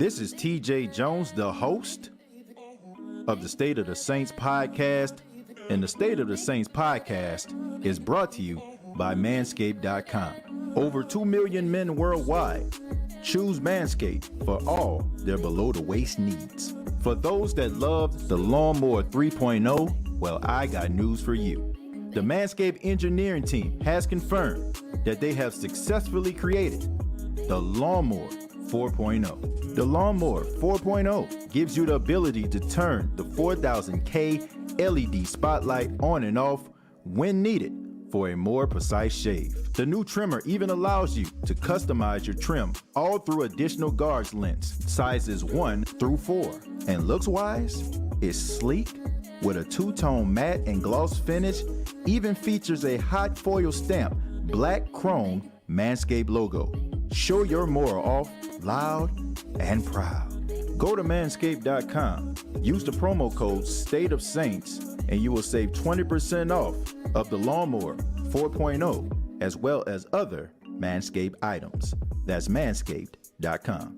This is TJ Jones, the host of the State of the Saints podcast, and the State of the Saints podcast is brought to you by Manscaped.com. Over 2 million men worldwide choose Manscaped for all their below-the-waist needs. For those that love the Lawnmower 3.0, well, I got news for you. The Manscaped engineering team has confirmed that they have successfully created the Lawnmower 4.0. The Lawnmower 4.0 gives you the ability to turn the 4000K LED spotlight on and off when needed for a more precise shave. The new trimmer even allows you to customize your trim all through additional guards lengths, sizes 1 through 4. And looks-wise, it's sleek with a two-tone matte and gloss finish, even features a hot foil stamp, black chrome Manscaped logo. Show your mower off loud and proud. Go to manscaped.com, use the promo code State of Saints, and you will save 20% off of the Lawnmower 4.0 as well as other Manscaped items. That's manscaped.com.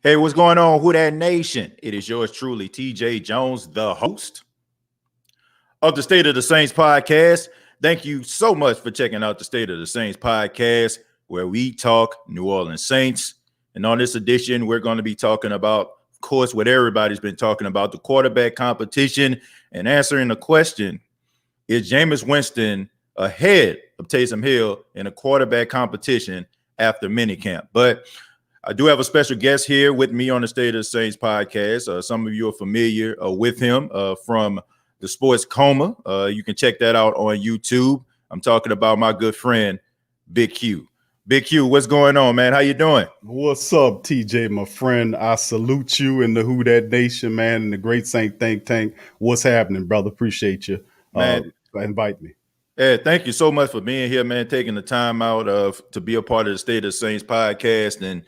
Hey, what's going on, Who Dat Nation? It is yours truly, TJ Jones, the host of the State of the Saints podcast. Thank you so much for checking out the State of the Saints podcast, where we talk New Orleans Saints. And on this edition, we're going to be talking about, of course, what everybody's been talking about, the quarterback competition, and answering the question, is Jameis Winston ahead of Taysom Hill in a quarterback competition after minicamp? But I do have a special guest here with me on the State of the Saints podcast. Some of you are familiar with him from the Sports Coma. You can check that out on YouTube. I'm talking about my good friend, Big Q. Big Q, what's going on, man? How you doing? What's up, TJ, my friend? I salute you and the Who Dat Nation, man, and the Great Saint Think Tank. What's happening, brother? Appreciate you. Invite me. Yeah, thank you so much for being here, man, taking the time out to be a part of the State of the Saints podcast. And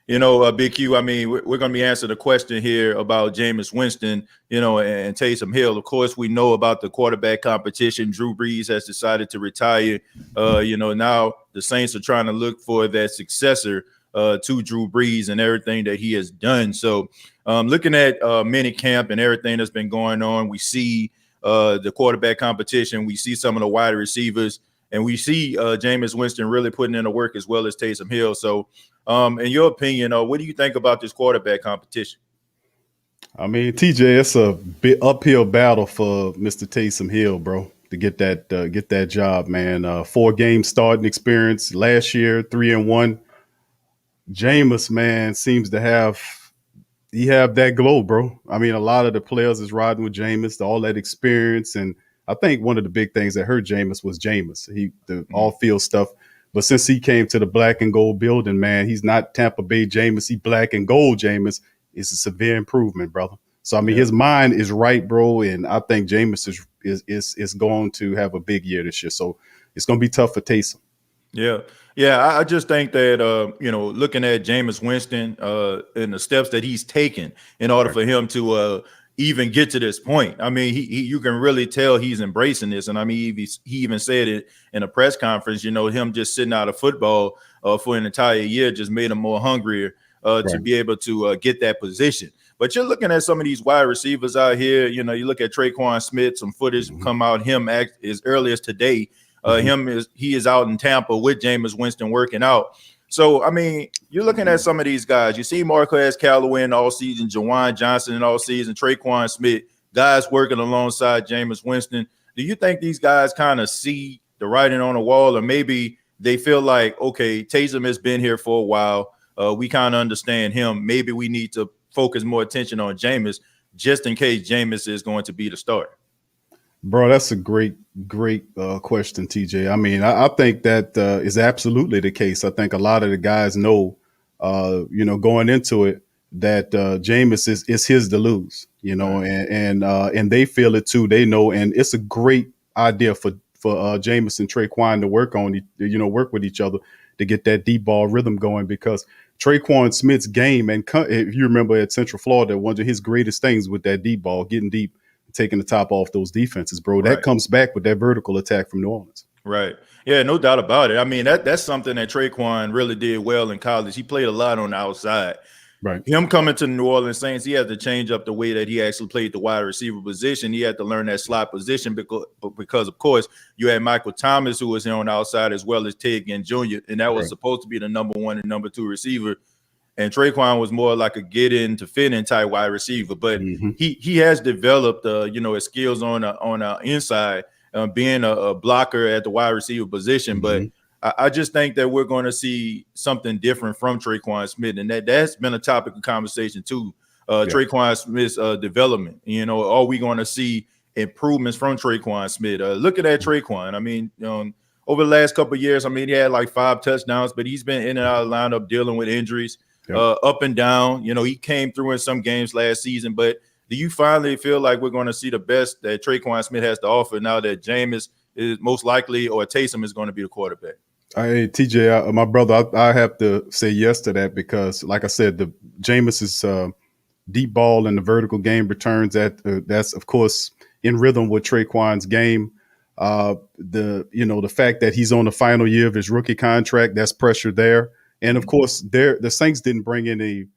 you know, Big Q, I mean, we're going to be answering the question here about Jameis Winston, you know, and Taysom Hill. Of course, we know about the quarterback competition. Drew Brees has decided to retire. You know, now the Saints are trying to look for that successor to Drew Brees and everything that he has done. So looking at minicamp and everything that's been going on, we see the quarterback competition. We see some of the wide receivers. And we see Jameis Winston really putting in the work as well as Taysom Hill. So, in your opinion, what do you think about this quarterback competition? I mean, TJ, it's a bit uphill battle for Mr. Taysom Hill, bro, to get that job, man. 4-game starting experience last year, 3-1. Jameis, man, seems to have that glow, bro. I mean, a lot of the players is riding with Jameis, all that experience, and I think one of the big things that hurt Jameis was Jameis. The all-field stuff. But since he came to the black and gold building, man, he's not Tampa Bay Jameis. He black and gold Jameis. It's a severe improvement, brother. So, I mean, his mind is right, bro. And I think Jameis is going to have a big year this year. So it's going to be tough for Taysom. Yeah. Yeah, I just think that, you know, looking at Jameis Winston and the steps that he's taken in order for him to even get to this point. I mean, you can really tell he's embracing this. And I mean, he even said it in a press conference, you know, him just sitting out of football for an entire year just made him more hungrier to be able to get that position. But you're looking at some of these wide receivers out here. You know, you look at Tre'Quan Smith, some footage come out him as early as today. He is out in Tampa with Jameis Winston working out. So, I mean, you're looking at some of these guys. You see Marquez Callaway in all season, Jawan Johnson in all season, Tre'Quan Smith guys working alongside Jameis Winston. Do you think these guys kind of see the writing on the wall, or maybe they feel like, okay, Taysom has been here for a while. We kind of understand him. Maybe we need to focus more attention on Jameis just in case Jameis is going to be the starter? Bro, that's a great question, TJ. I mean, I think that is absolutely the case. I think a lot of the guys know, going into it, that Jameis is his to lose, and they feel it too. They know, and it's a great idea for Jameis and Tre'Quan to work with each other to get that deep ball rhythm going, because Tre'Quan Smith's game, and if you remember at Central Florida, one of his greatest things with that deep ball, getting deep, taking the top off those defenses, bro. That comes back with that vertical attack from New Orleans. Right. Yeah, no doubt about it. I mean, that's something that Tre'Quan really did well in college. He played a lot on the outside. Right. Him coming to the New Orleans Saints, he had to change up the way that he actually played the wide receiver position. He had to learn that slot position because of course, you had Michael Thomas, who was here on the outside, as well as Ted Ginn Jr., and that was supposed to be the number 1 and number 2 receiver. And Tre'Quan was more like a get-in to fit-in type wide receiver. But he has developed, his skills on the inside, being a blocker at the wide receiver position. But I just think that we're going to see something different from Tre'Quan Smith, and that's been a topic of conversation too. Tre'Quan Smith's development. Are we going to see improvements from Tre'Quan Smith? Look at that Tre'Quan. I mean, over the last couple of years, I mean, he had like 5 touchdowns, but he's been in and out of the lineup dealing with injuries, up and down. He came through in some games last season, but do you finally feel like we're going to see the best that Tre'Quan Smith has to offer now that Jameis is most likely, or Taysom is going to be the quarterback? Hey, TJ, my brother, I have to say yes to that, because, like I said, the Jameis's deep ball and the vertical game returns, that's of course in rhythm with Tre'Quan's game. The fact that he's on the final year of his rookie contract, that's pressure there. And of course, the Saints didn't bring in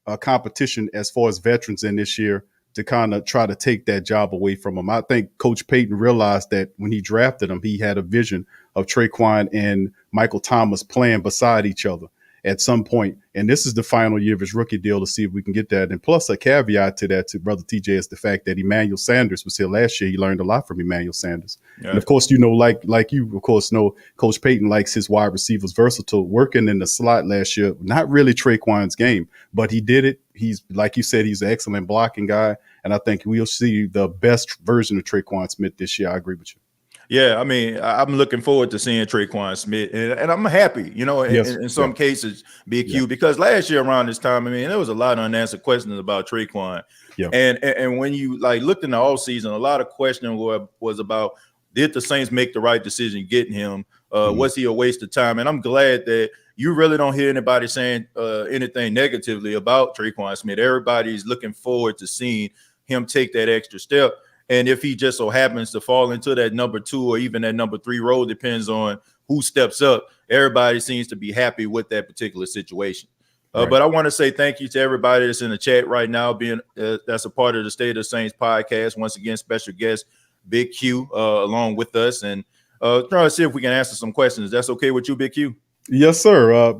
a competition as far as veterans in this year to kind of try to take that job away from him. I think Coach Payton realized that when he drafted him, he had a vision of Tre'Quan and Michael Thomas playing beside each other at some point. And this is the final year of his rookie deal to see if we can get that. And plus, a caveat to that, to Brother TJ, is the fact that Emmanuel Sanders was here last year. He learned a lot from Emmanuel Sanders. Yeah. And of course, like you, of course, know Coach Payton likes his wide receivers versatile, working in the slot last year. Not really Tre'Quan's game, but he did it. He's, like you said, he's an excellent blocking guy. And I think we'll see the best version of Tre'Quan Smith this year. I agree with you. Yeah, I mean, I'm looking forward to seeing Tre'Quan Smith, and I'm happy, in some cases, Big Q, because last year around this time, I mean, there was a lot of unanswered questions about Tre'Quan. Yeah. And when you looked in the offseason, a lot of questioning was about, did the Saints make the right decision getting him? Was he a waste of time? And I'm glad that you really don't hear anybody saying anything negatively about Tre'Quan Smith. Everybody's looking forward to seeing him take that extra step. And if he just so happens to fall into that number 2 or even that number 3 role, depends on who steps up. Everybody seems to be happy with that particular situation. But I want to say thank you to everybody that's in the chat right now, being that's a part of the State of the Saints podcast. Once again, special guest Big Q along with us, and trying to see if we can answer some questions. That's okay with you, Big Q? Yes, sir.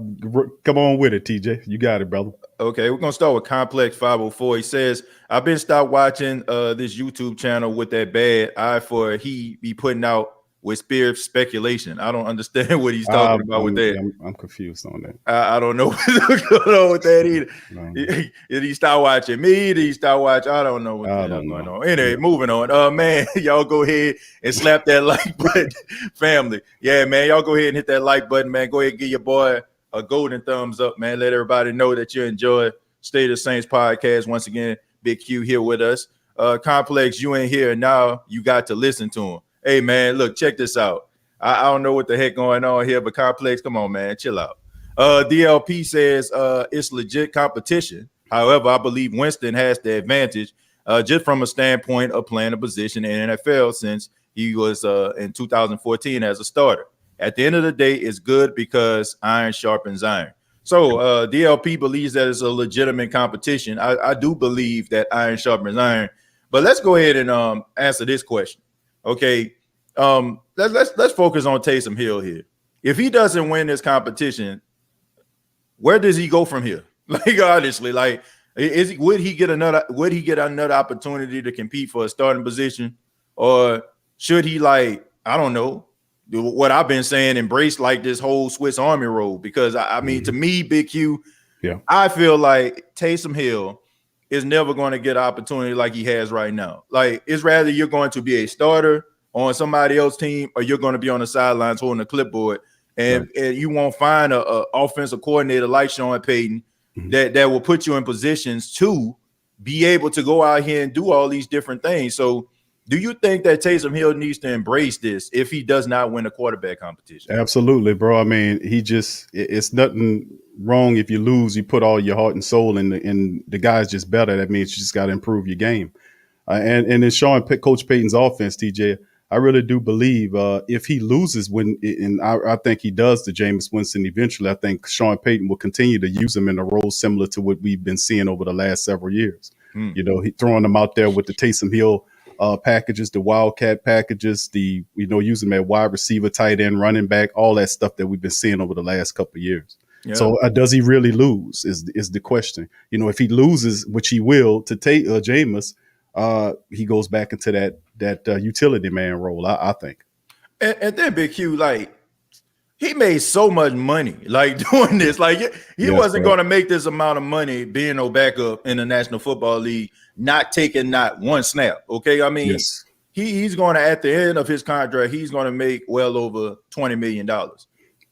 Come on with it, TJ. You got it, brother. Okay, we're going to start with Complex 504. He says, I've been stopped watching this YouTube channel with that bad eye for he be putting out with spirit speculation. I don't understand what he's talking about with that. I'm confused on that. I don't know what's going on with that either. No. Did he start watching me? Did he start watching? I don't know what's going on. Anyway, moving on. Man, y'all go ahead and slap that like button, family. Yeah, man, y'all go ahead and hit that like button, man. Go ahead and give your boy a golden thumbs up, man. Let everybody know that you enjoy State of the Saints podcast. Once again, Big Q here with us. Complex, you ain't here now. You got to listen to him. Hey, man, look, check this out. I don't know what the heck going on here, but Complex, come on, man, chill out. DLP says it's legit competition. However, I believe Winston has the advantage just from a standpoint of playing a position in NFL since he was in 2014 as a starter. At the end of the day, it's good because iron sharpens iron. So DLP believes that it's a legitimate competition. I do believe that iron sharpens iron. But let's go ahead and answer this question. Okay, let's focus on Taysom Hill here. If he doesn't win this competition, where does he go from here? Like, honestly, like Would he get another opportunity to compete for a starting position, or should he, like, I don't know, do what I've been saying, embrace like this whole Swiss Army role? Because I mean, to me, Big Q, Yeah. I feel like Taysom Hill is never going to get an opportunity like he has right now. Like, it's rather you're going to be a starter on somebody else's team, or you're going to be on the sidelines holding a clipboard, and you won't find a offensive coordinator like Sean Payton that will put you in positions to be able to go out here and do all these different things. So do you think that Taysom Hill needs to embrace this if he does not win a quarterback competition? Absolutely, bro. I mean, it's nothing wrong if you lose. You put all your heart and soul in, and the guy's just better. That means you just got to improve your game. And in Coach Payton's offense, TJ, I really do believe if he loses, I think he does to Jameis Winston eventually, I think Sean Payton will continue to use him in a role similar to what we've been seeing over the last several years. You know, he throwing them out there with the Taysom Hill packages, the Wildcat packages, using them at wide receiver, tight end, running back, all that stuff that we've been seeing over the last couple of years. Yeah. So does he really lose is the question. You know, if he loses, which he will, to take Jameis, he goes back into that utility man role, I think. And then Big Q, like, he made so much money, like, doing this. Like, he wasn't going to make this amount of money being no backup in the National Football League, not taking not one snap. Okay, I mean, he's going to, at the end of his contract, he's going to make well over $20 million.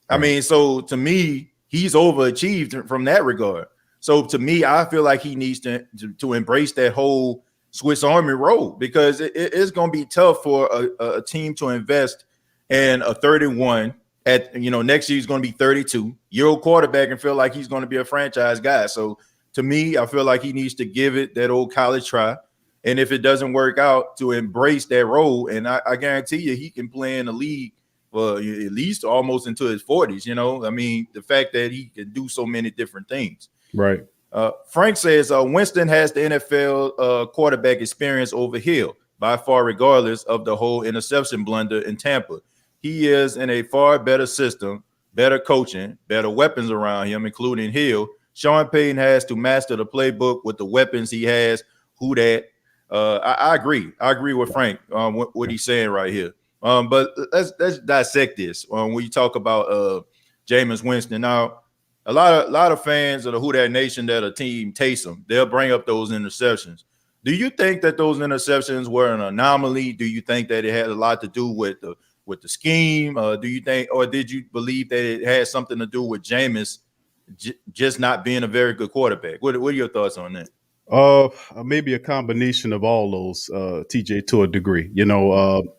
I mean, so to me, he's overachieved from that regard. So to me, I feel like he needs to embrace that whole Swiss Army role, because it's going to be tough for a team to invest in a 31 at, next year he's going to be 32-year-old quarterback and feel like he's going to be a franchise guy. So to me, I feel like he needs to give it that old college try. And if it doesn't work out, to embrace that role. And I guarantee you he can play in the league for at least almost into his 40s. I mean, the fact that he can do so many different things. Right. Frank says Winston has the NFL quarterback experience over Hill by far, regardless of the whole interception blunder in Tampa. He is in a far better system, better coaching, better weapons around him, including Hill. Sean Payton has to master the playbook with the weapons he has. Who that? I agree. I agree with Frank on what he's saying right here. But let's dissect this when you talk about Jameis Winston. Now, a lot of fans of the Who Dat Nation that are team Taysom, they'll bring up those interceptions. Do you think that those interceptions were an anomaly? Do you think that it had a lot to do with the scheme? Do you think, or did you believe that it had something to do with Jameis just not being a very good quarterback? What are your thoughts on that? Maybe a combination of all those, TJ, to a degree.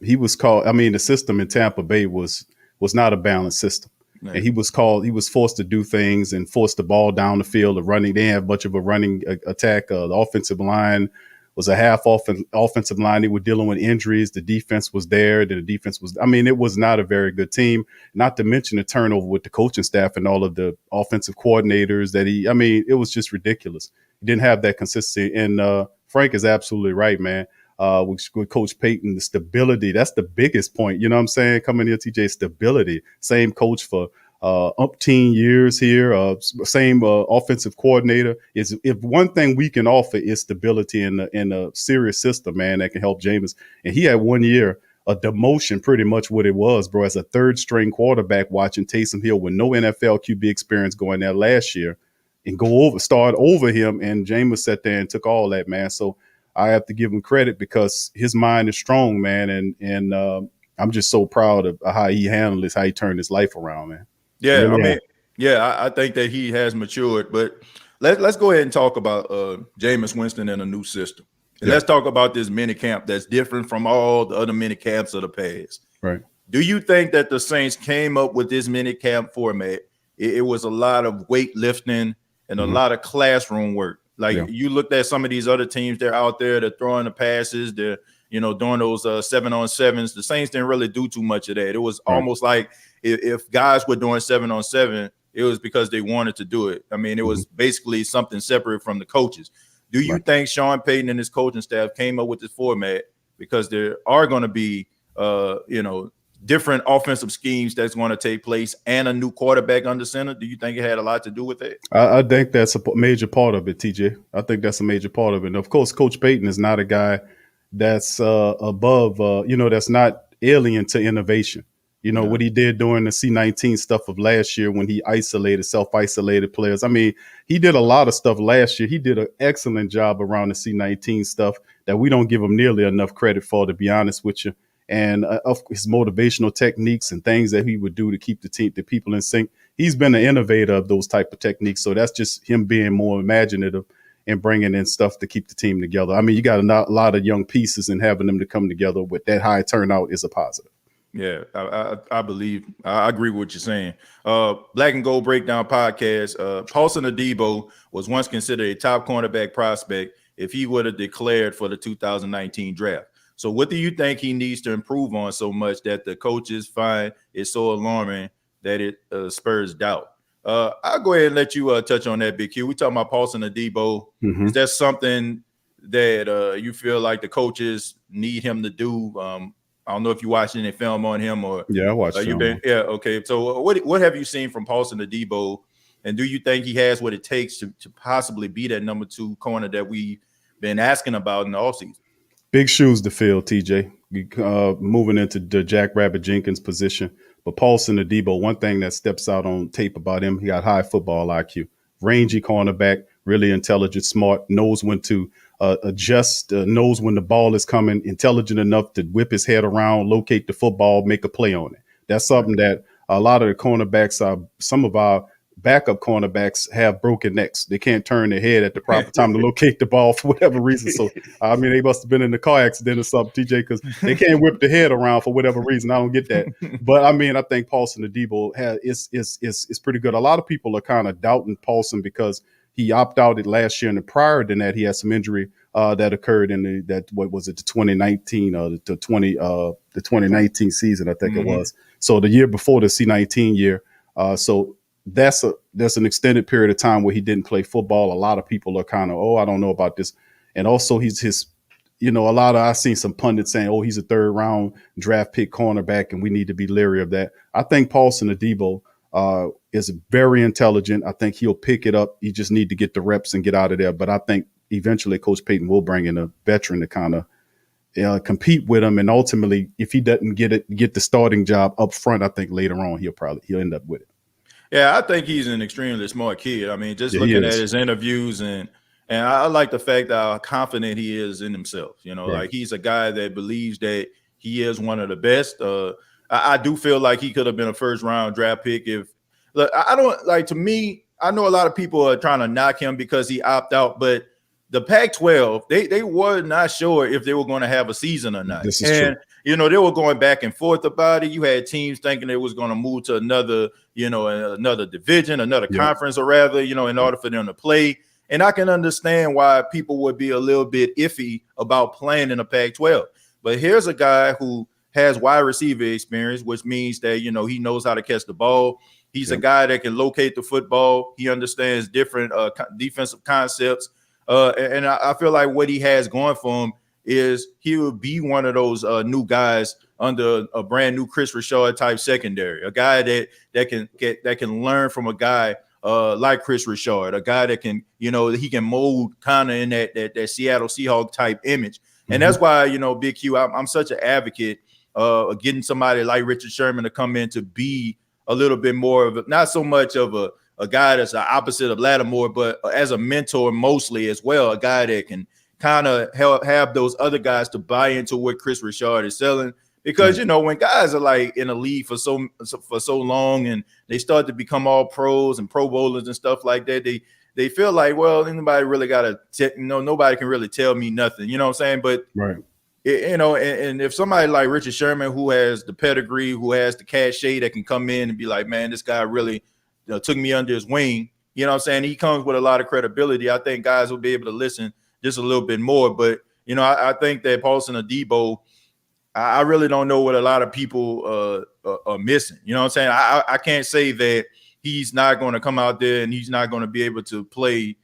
He was called. I mean, the system in Tampa Bay was not a balanced system. Man. And he was forced to do things and forced the ball down the field of running. They had much of a running attack. The offensive line was a half offensive line. They were dealing with injuries. The defense was there. The defense was, it was not a very good team, not to mention the turnover with the coaching staff and all of the offensive coordinators it was just ridiculous. He didn't have that consistency. And Frank is absolutely right, man. With Coach Payton, the stability, that's the biggest point. You know what I'm saying? Coming here, TJ, stability. Same coach for umpteen years here, same offensive coordinator. If one thing we can offer is stability in a serious system, man, that can help Jameis. And he had 1 year, a demotion, pretty much what it was, bro, as a third string quarterback watching Taysom Hill with no NFL QB experience going there last year and start over him. And Jameis sat there and took all that, man. So I have to give him credit because his mind is strong, man. And I'm just so proud of how he handled this, how he turned his life around, man. Yeah, really, I think that he has matured. But let's go ahead and talk about Jameis Winston in a new system. And let's talk about this mini camp that's different from all the other mini camps of the past. Right. Do you think that the Saints came up with this mini camp format? It was a lot of weightlifting and a lot of classroom work. Like you looked at some of these other teams, they're out there, they're throwing the passes, they're, doing those 7-on-7s. The Saints didn't really do too much of that. It was almost like if guys were doing 7-on-7, it was because they wanted to do it. I mean, it was basically something separate from the coaches. Do you think Sean Payton and his coaching staff came up with this format because there are going to be, different offensive schemes that's going to take place and a new quarterback under center? Do you think it had a lot to do with that? I think that's a major part of it, TJ. I think that's a major part of it. And of course, Coach Payton is not a guy that's above, that's not alien to innovation. You know, what he did during the C-19 stuff of last year when he self-isolated players. I mean, he did a lot of stuff last year. He did an excellent job around the C-19 stuff that we don't give him nearly enough credit for, to be honest with you. And of his motivational techniques and things that he would do to keep the people in sync. He's been an innovator of those type of techniques. So that's just him being more imaginative and bringing in stuff to keep the team together. I mean, you got a lot of young pieces, and having them to come together with that high turnout is a positive. Yeah, I believe I agree with what you're saying. Black and Gold Breakdown Podcast. Paulson Adebo was once considered a top cornerback prospect if he would have declared for the 2019 draft. So what do you think he needs to improve on so much that the coaches find it so alarming that it spurs doubt? I'll go ahead and let you touch on that, Big Q. We talking about Paulson Adebo. Mm-hmm. Is that something that you feel like the coaches need him to do? I don't know if you watched any film on him or I watched film. Okay. So what have you seen from Paulson Adebo, and do you think he has what it takes to possibly be that number 2 corner that we've been asking about in the offseason? Big shoes to fill, TJ. Moving into the Jack Rabbit Jenkins position. But Paulson Adebo, one thing that steps out on tape about him, he got high football IQ. Rangy cornerback, really intelligent, smart, knows when to adjust, knows when the ball is coming, intelligent enough to whip his head around, locate the football, make a play on it. That's something that a lot of the cornerbacks, some of our backup cornerbacks have broken necks. They can't turn their head at the proper time to locate the ball for whatever reason. So, I mean, they must have been in a car accident or something, TJ, because they can't whip the head around for whatever reason. I don't get that. But, I mean, I think Paulson Adebo is pretty good. A lot of people are kind of doubting Paulson because he opted out last year, and prior than that, he had some injury that occurred in the 2019 the 2019 season, I think it was. So the year before the C-19 year. So that's an extended period of time where he didn't play football. A lot of people are kind of, I don't know about this. And also I've seen some pundits saying, he's a 3rd round draft pick cornerback and we need to be leery of that. I think Paulson Adebo is very intelligent. I think he'll pick it up. You just need to get the reps and get out of there. But I think eventually Coach Payton will bring in a veteran to kind of compete with him. And ultimately, if he doesn't get the starting job up front, I think later on he'll end up with it. Yeah, I think he's an extremely smart kid. I mean, just looking at his interviews and I like the fact that how confident he is in himself. Like he's a guy that believes that he is one of the best. I do feel like he could have been a 1st round draft pick to me, I know a lot of people are trying to knock him because he opted out, but the Pac-12, they were not sure if they were going to have a season or not. This is true. They were going back and forth about it. You had teams thinking it was going to move to another division, another conference, or rather, in order for them to play. And I can understand why people would be a little bit iffy about playing in the Pac-12. But here's a guy who has wide receiver experience, which means that, he knows how to catch the ball. He's a guy that can locate the football. He understands different defensive concepts. And I feel like what he has going for him is he will be one of those new guys under a brand new Chris Richard type secondary, a guy that can learn from a guy like Chris Richard, a guy that can, he can mold kind of in that Seattle Seahawks type image. And that's why, Big Q, I'm such an advocate of getting somebody like Richard Sherman to come in to be a little bit more of not so much of a guy that's the opposite of Lattimore, but as a mentor mostly as well, a guy that can kind of have those other guys to buy into what Chris Richard is selling. Because, when guys are like in the league for so long and they start to become all pros and Pro Bowlers and stuff like that, they feel like, well, anybody really got to, nobody can really tell me nothing. You know what I'm saying? But, and if somebody like Richard Sherman, who has the pedigree, who has the cachet that can come in and be like, man, this guy really took me under his wing, you know what I'm saying? He comes with a lot of credibility. I think guys will be able to listen just a little bit more. But, I think that Paulson Adebo, I really don't know what a lot of people are missing. You know what I'm saying? I can't say that he's not going to come out there and he's not going to be able to play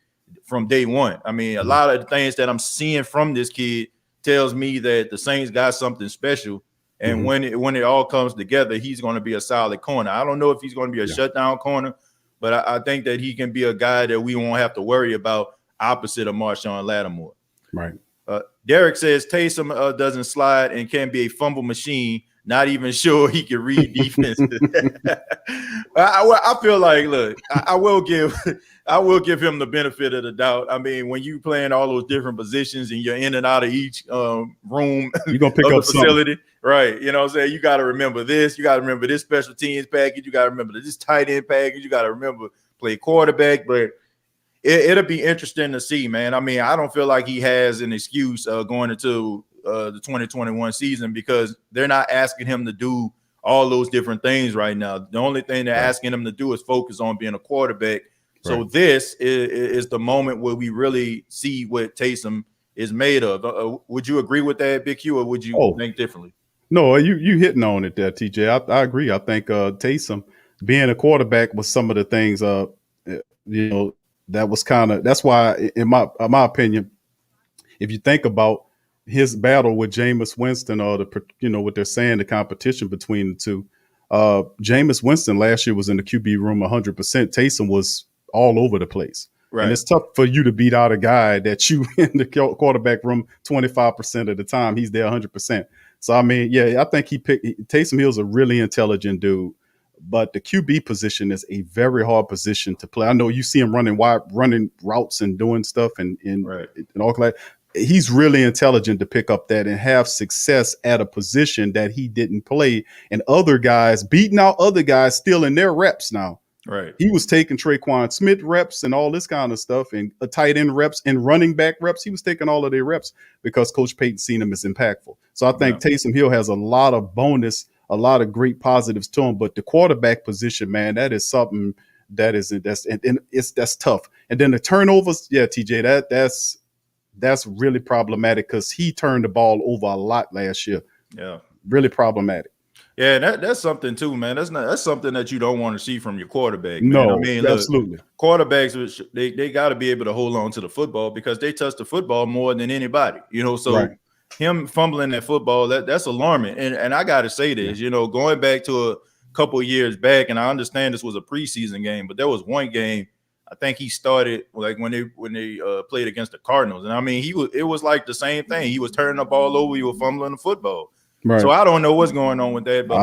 from day one. I mean, a lot of the things that I'm seeing from this kid tells me that the Saints got something special. And when it all comes together, he's going to be a solid corner. I don't know if he's going to be a shutdown corner, but I think that he can be a guy that we won't have to worry about opposite of Marshawn Lattimore. Right. Derek says Taysom doesn't slide and can be a fumble machine. Not even sure he can read defense. I feel like, look, I will give him the benefit of the doubt. I mean, when you playing all those different positions and you're in and out of each room, you're gonna pick of up the facility, something. right? You know what I'm saying? You got to remember this. You got to remember this special teams package. You got to remember this tight end package. You got to remember play quarterback. But it'll be interesting to see, man. I mean, I don't feel like he has an excuse going into the 2021 season because they're not asking him to do all those different things right now. The only thing they're asking him to do is focus on being a quarterback. So this is the moment where we really see what Taysom is made of. Would you agree with that, Big Q, or would you think differently? No, you hitting on it there, TJ. I agree. I think Taysom being a quarterback was some of the things that was that's why in my opinion, if you think about his battle with Jameis Winston or what they're saying, the competition between the two, Jameis Winston last year was in the QB room 100%. Taysom was all over the place. Right. And it's tough for you to beat out a guy that you in the quarterback room 25% of the time. He's there 100%. So, I mean, I think Taysom Hill's a really intelligent dude, but the QB position is a very hard position to play. I know you see him running routes and doing stuff and all that. He's really intelligent to pick up that and have success at a position that he didn't play. And other guys beating out other guys still in their reps now. Right. He was taking Tre'Quan Smith reps and all this kind of stuff and tight end reps and running back reps. He was taking all of their reps because Coach Payton seen him as impactful. So I think Taysom Hill has a lot of great positives to him. But the quarterback position, man, that is something that's tough. And then the turnovers, TJ, that's really problematic because he turned the ball over a lot last year. Yeah. Really problematic. Yeah, that's something too, man. That's something that you don't want to see from your quarterback. Man. No, I mean, absolutely. Look, quarterbacks, they got to be able to hold on to the football because they touch the football more than anybody. So him fumbling that football, that's alarming. And I got to say this, going back to a couple of years back, and I understand this was a preseason game, but there was one game I think he started like when they played against the Cardinals, and I mean it was like the same thing. He was turning the ball over, he was fumbling the football. Right. So I don't know what's going on with that, but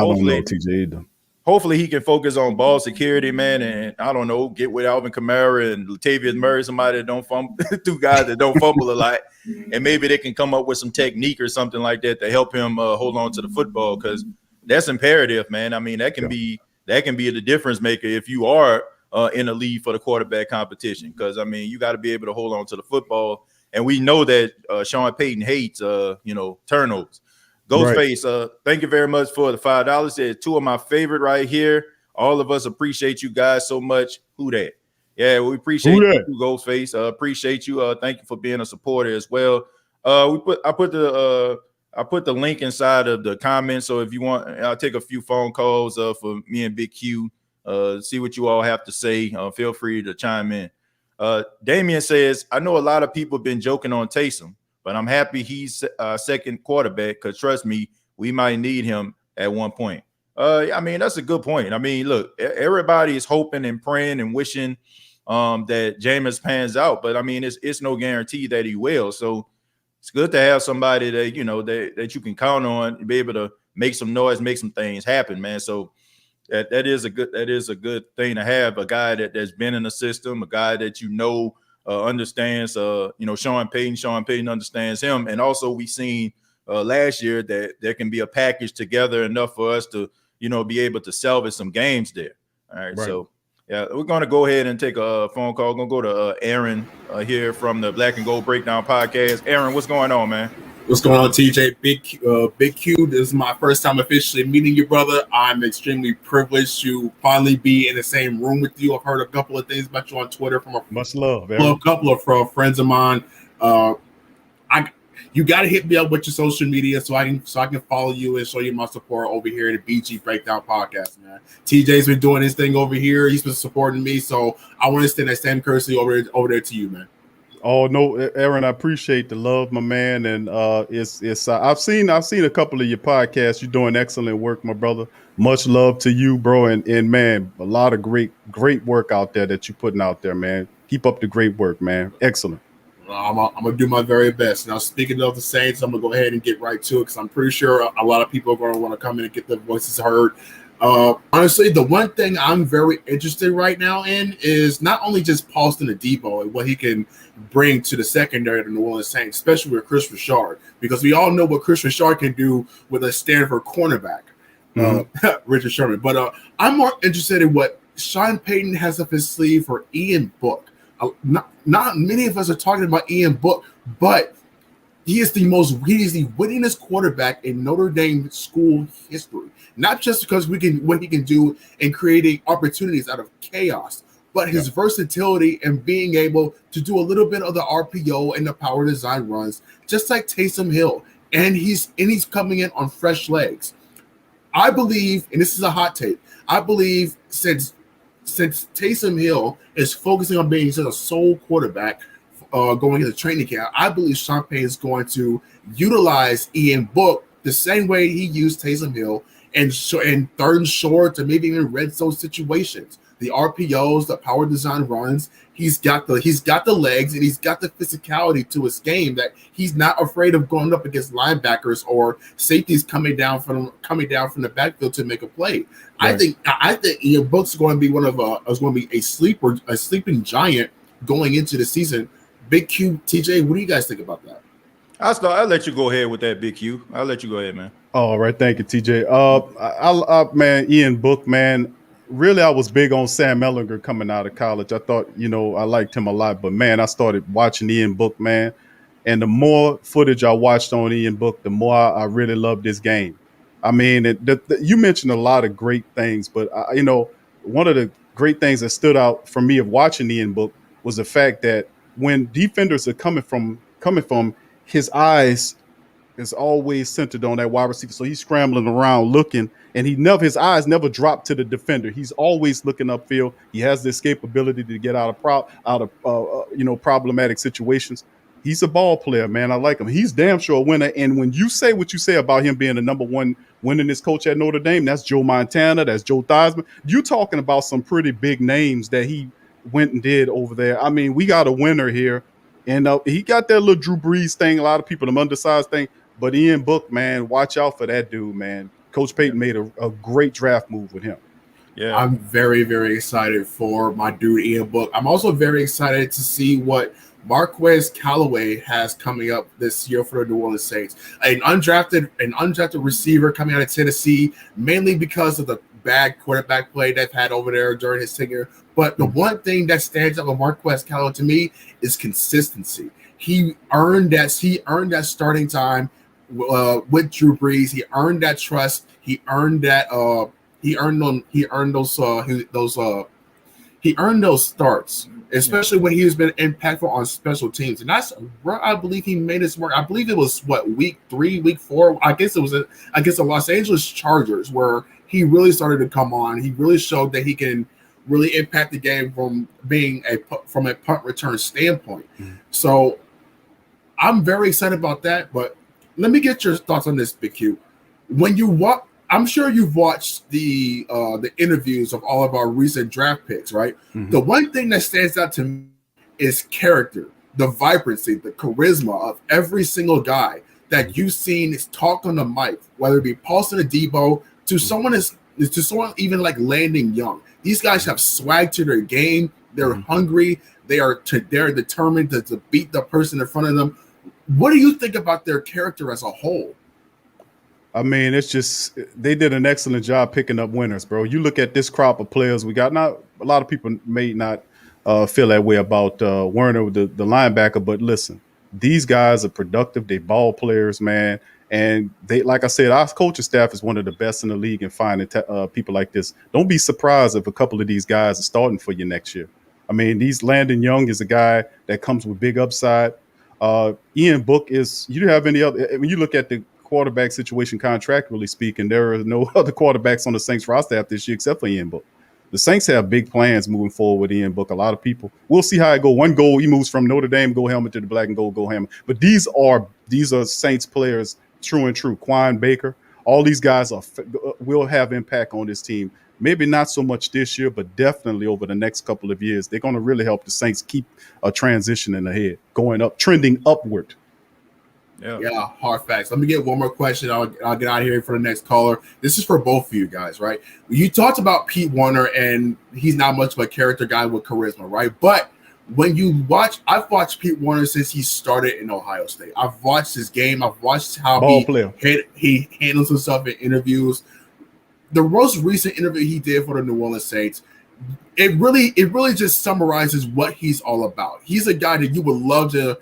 hopefully he can focus on ball security, man, and I don't know, get with Alvin Kamara and Latavius Murray, somebody that don't fumble, two guys that don't fumble a lot, and maybe they can come up with some technique or something like that to help him hold on to the football because that's imperative, man. I mean that can be the difference maker if you are in the lead for the quarterback competition because I mean you got to be able to hold on to the football, and we know that Sean Payton hates turnovers. Ghostface, thank you very much for the $5. Said two of my favorite right here. All of us appreciate you guys so much. Who that? Yeah, we appreciate you, Ghostface. Appreciate you. Thank you for being a supporter as well. I put the link inside of the comments. So if you want, I'll take a few phone calls for me and Big Q. See what you all have to say. Feel free to chime in. Damian says, I know a lot of people have been joking on Taysom, but I'm happy he's second quarterback because trust me, we might need him at one point. I mean, that's a good point. I mean, look, everybody is hoping and praying and wishing that Jameis pans out, but I mean, it's no guarantee that he will. So it's good to have somebody that that you can count on and be able to make some noise, make some things happen, man. So that is a good thing to have, a guy that's been in the system, a guy that understands Sean Payton understands him, and also we seen last year that there can be a package together enough for us to be able to salvage some games there. All right. So we're gonna go ahead and take a phone call. We're gonna go to Aaron here from the Black and Gold Breakdown podcast. Aaron, what's going on, man? What's going on, TJ? Big Q. This is my first time officially meeting you, brother. I'm extremely privileged to finally be in the same room with you. I've heard a couple of things about you on Twitter from a couple of friends of mine. You got to hit me up with your social media so I can follow you and show you my support over here at the BG Breakdown podcast, man. TJ's been doing his thing over here. He's been supporting me, so I want to extend that same courtesy over there to you, man. Oh no, Aaron, I appreciate the love, my man, and it's I've seen a couple of your podcasts. You're doing excellent work, my brother. Much love to you, bro, and man, a lot of great work out there that you're putting out there, man. Keep up the great work, man. Excellent. I'm gonna do my very best. Now, speaking of the Saints, I'm gonna go ahead and get right to it because I'm pretty sure a lot of people are going to want to come in and get their voices heard. Honestly, the one thing I'm very interested right now in is not only just Paulson Adebo and what he can bring to the secondary of the New Orleans Saints, especially with Chris Richard, because we all know what Chris Richard can do with a Stanford cornerback, Richard Sherman. But I'm more interested in what Sean Payton has up his sleeve for Ian Book. Not many of us are talking about Ian Book, but he is the winningest quarterback in Notre Dame school history. Not just because what he can do in creating opportunities out of chaos, but his versatility and being able to do a little bit of the RPO and the power design runs, just like Taysom Hill. And he's coming in on fresh legs. I believe, and this is a hot take, I believe since Taysom Hill is focusing on being just a sole quarterback going into training camp, I believe Sean Payton is going to utilize Ian Book the same way he used Taysom Hill and third and short or maybe even red zone situations. The RPOs, the power design runs, he's got the legs and he's got the physicality to his game that he's not afraid of going up against linebackers or safeties coming down from the backfield to make a play. Right. I think Ian Book's going to be a sleeping giant going into the season. Big Q, TJ, what do you guys think about that? I'll let you go ahead with that, Big Q. I'll let you go ahead, man. All right, thank you, TJ. Man, Ian Book, man. Really, I was big on Sam Ehlinger coming out of college. I thought, I liked him a lot. But, man, I started watching Ian Book, man. And the more footage I watched on Ian Book, the more I really loved this game. I mean, you mentioned a lot of great things. But, one of the great things that stood out for me of watching Ian Book was the fact that when defenders are coming from his eyes is always centered on that wide receiver. So he's scrambling around looking, and his eyes never drop to the defender. He's always looking upfield. He has the escapability to get out of problematic situations. He's a ball player, man. I like him. He's damn sure a winner. And when you say what you say about him being the number one winningest coach at Notre Dame, that's Joe Montana, that's Joe Theismann. You're talking about some pretty big names that he went and did over there. I mean, we got a winner here. And he got that little Drew Brees thing, a lot of people, them undersized thing. But Ian Book, man, watch out for that dude, man. Coach Payton made a great draft move with him. Yeah, I'm very, very excited for my dude Ian Book. I'm also very excited to see what Marquez Callaway has coming up this year for the New Orleans Saints. An undrafted receiver coming out of Tennessee, mainly because of the bad quarterback play they've had over there during his tenure. But the one thing that stands out with Marquez Callaway to me is consistency. He earned that starting time with Drew Brees. He earned that trust. He earned that. He earned those starts, especially when he's been impactful on special teams. And that's where I believe he made his mark. I believe it was week 3, week 4. I guess it was against the Los Angeles Chargers where he really started to come on. He really showed that he can really impact the game from a punt return standpoint. So I'm very excited about that. But let me get your thoughts on this, Big Q. When you watch, I'm sure you've watched the interviews of all of our recent draft picks, right? Mm-hmm. The one thing that stands out to me is character, the vibrancy, the charisma of every single guy that you've seen is talk on the mic, whether it be Paulson Adebo to someone even like Landon Young. These guys have swag to their game. They're hungry. They're determined to beat the person in front of them. What do you think about their character as a whole? I mean, it's just they did an excellent job picking up winners, bro. You look at this crop of players we got. Not a lot of people may not feel that way about Werner, the linebacker, but listen, these guys are productive. They ball players, man. And they, like I said, our coaching staff is one of the best in the league in finding people like this. Don't be surprised if a couple of these guys are starting for you next year. I mean, Landon Young is a guy that comes with big upside. Ian Book is. You have any other? When you look at the quarterback situation, contractually speaking, there are no other quarterbacks on the Saints roster after this year except for Ian Book. the Saints have big plans moving forward with Ian Book. A lot of people, we'll see how it go. One goal, he moves from Notre Dame go helmet to the black and gold go helmet. But these are Saints players, true and true. Quan Baker, all these guys will have impact on this team. Maybe not so much this year, but definitely over the next couple of years. They're going to really help the Saints keep a transition in ahead, going up, trending upward. Yeah, hard facts. Let me get one more question. I'll get out of here for the next caller. This is for both of you guys, right? You talked about Pete Werner, and he's not much of a character guy with charisma, right? But when you watch, I've watched Pete Werner since he started in Ohio State. I've watched his game. I've watched how he handles himself in interviews. The most recent interview he did for the New Orleans Saints, it really just summarizes what he's all about. He's a guy that you would love to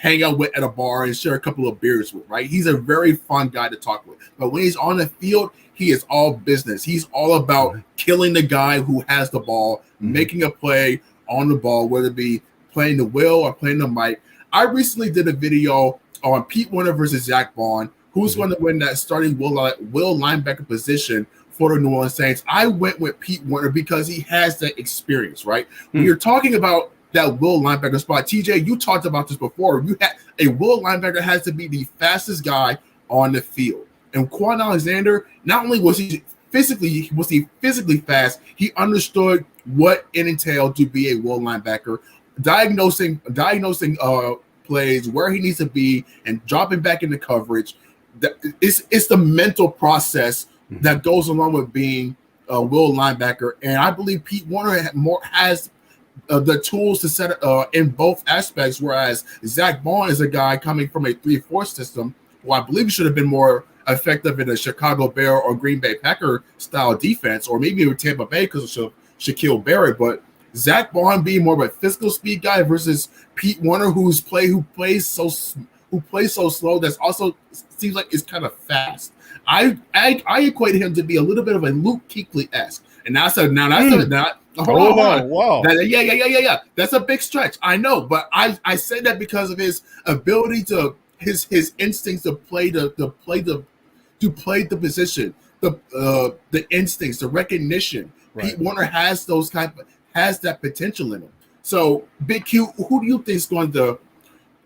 hang out with at a bar and share a couple of beers with, right? He's a very fun guy to talk with. But when he's on the field, he is all business. He's all about killing the guy who has the ball, making a play on the ball, whether it be playing the will or playing the mic. I recently did a video on Pete Werner versus Zach Bond, who's going to win that starting will linebacker position for the New Orleans Saints. I went with Pete Werner because he has that experience, right? When you're talking about that will linebacker spot, TJ, you talked about this before. You had a will linebacker has to be the fastest guy on the field. And Quan Alexander, not only was he physically fast, he understood what it entailed to be a will linebacker, diagnosing plays, where he needs to be, and dropping back into coverage. It's the mental process that goes along with being a will linebacker. And I believe Pete Werner has the tools to set in both aspects, whereas Zach Bond is a guy coming from a 3-4 system who I believe should have been more effective in a Chicago Bear or Green Bay Packer style defense, or maybe with Tampa Bay because of Shaquille Barrett. But Zach Bond being more of a physical speed guy versus Pete Werner, who plays so slow, that's also seems like it's kind of fast. I equated him to be a little bit of a Luke Kuechly-esque. And wow. Yeah. That's a big stretch. I know, but I say that because of his ability to his instincts to play the position, the instincts, the recognition. Right. Pete Werner has that potential in him. So, Big Q, who do you think is going to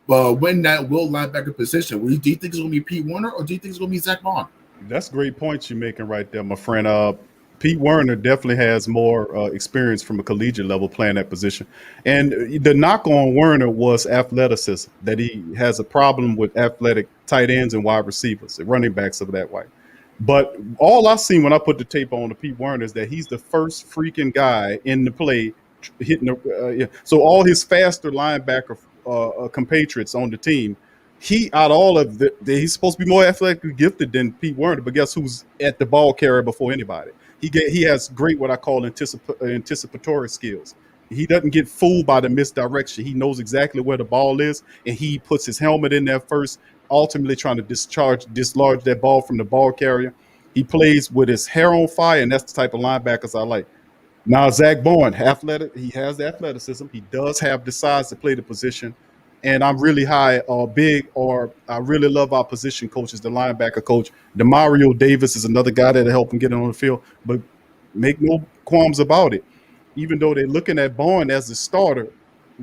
win that will linebacker position? Do you think it's going to be Pete Werner, or do you think it's going to be Zach Bond? That's great points you're making right there, my friend. Pete Werner definitely has more experience from a collegiate level playing that position. And the knock on Werner was athleticism, that he has a problem with athletic tight ends and wide receivers, the running backs of that way. But all I've seen when I put the tape on to Pete Werner is that he's the first freaking guy in the play hitting so all his faster linebacker compatriots on the team, he's supposed to be more athletically gifted than Pete Werner, but guess who's at the ball carrier before anybody? He has great what I call anticipatory skills. He doesn't get fooled by the misdirection. He knows exactly where the ball is, and he puts his helmet in there first, ultimately trying to dislodge that ball from the ball carrier. He plays with his hair on fire, and that's the type of linebackers I like. Now, Zach Bond, athletic, he has the athleticism. He does have the size to play the position. And I'm really I really love our position coaches, the linebacker coach. Demario Davis is another guy that'll help him get on the field. But make no qualms about it. Even though they're looking at Bond as the starter,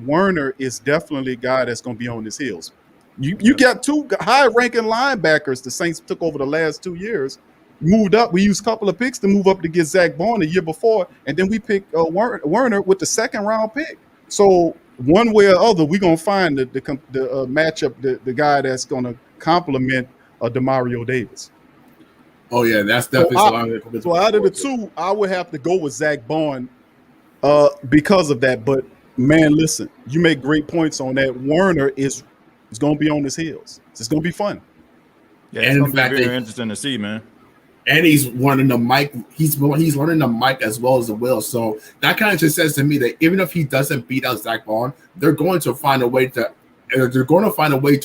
Werner is definitely a guy that's going to be on his heels. You got two high-ranking linebackers the Saints took over the last 2 years, moved up. We used a couple of picks to move up to get Zach Bond the year before, and then we picked Werner with the second-round pick. So one way or other, we're going to find the matchup, the guy that's going to complement Demario Davis. Oh, yeah, that's definitely so out of the two, I would have to go with Zach Bond because of that. But, man, listen, you make great points on that. Werner is going to be on his heels. It's going to be fun. Yeah, it's going to be very interesting to see, man. And he's learning the mic. He's learning the mic as well as the will. So that kind of just says to me that even if he doesn't beat out Zach Bond, they're going to find a way to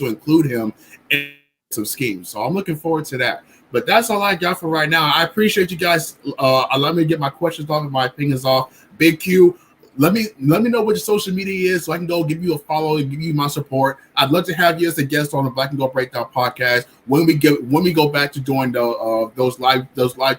include him in some schemes. So I'm looking forward to that. But that's all I got for right now. I appreciate you guys. Let me get my questions off and my opinions off. Big Q, let me know what your social media is so I can go give you a follow and give you my support. I'd love to have you as a guest on the Black and Gold Breakdown podcast when we go back to doing those live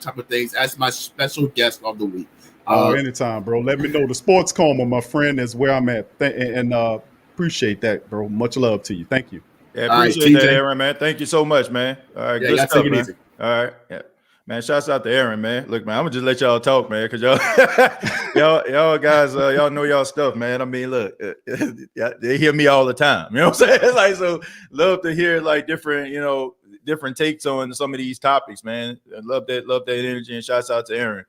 type of things as my special guest of the week. Anytime, bro. Let me know. The Sports Coma, my friend, is where I'm at. And appreciate that, bro. Much love to you. Thank you. Yeah, All right, appreciate that, TJ. Aaron, man. Thank you so much, man. All right, Yeah, good y'all stuff, take it man. easy. All right, yeah, man. Shouts out to Aaron, man. Look, man, I'm gonna just let y'all talk, man, because y'all guys, y'all know y'all stuff, man. I mean, look, they hear me all the time. You know what I'm saying? Like, so love to hear like different, different takes on some of these topics, man. I love that energy, and shouts out to Aaron.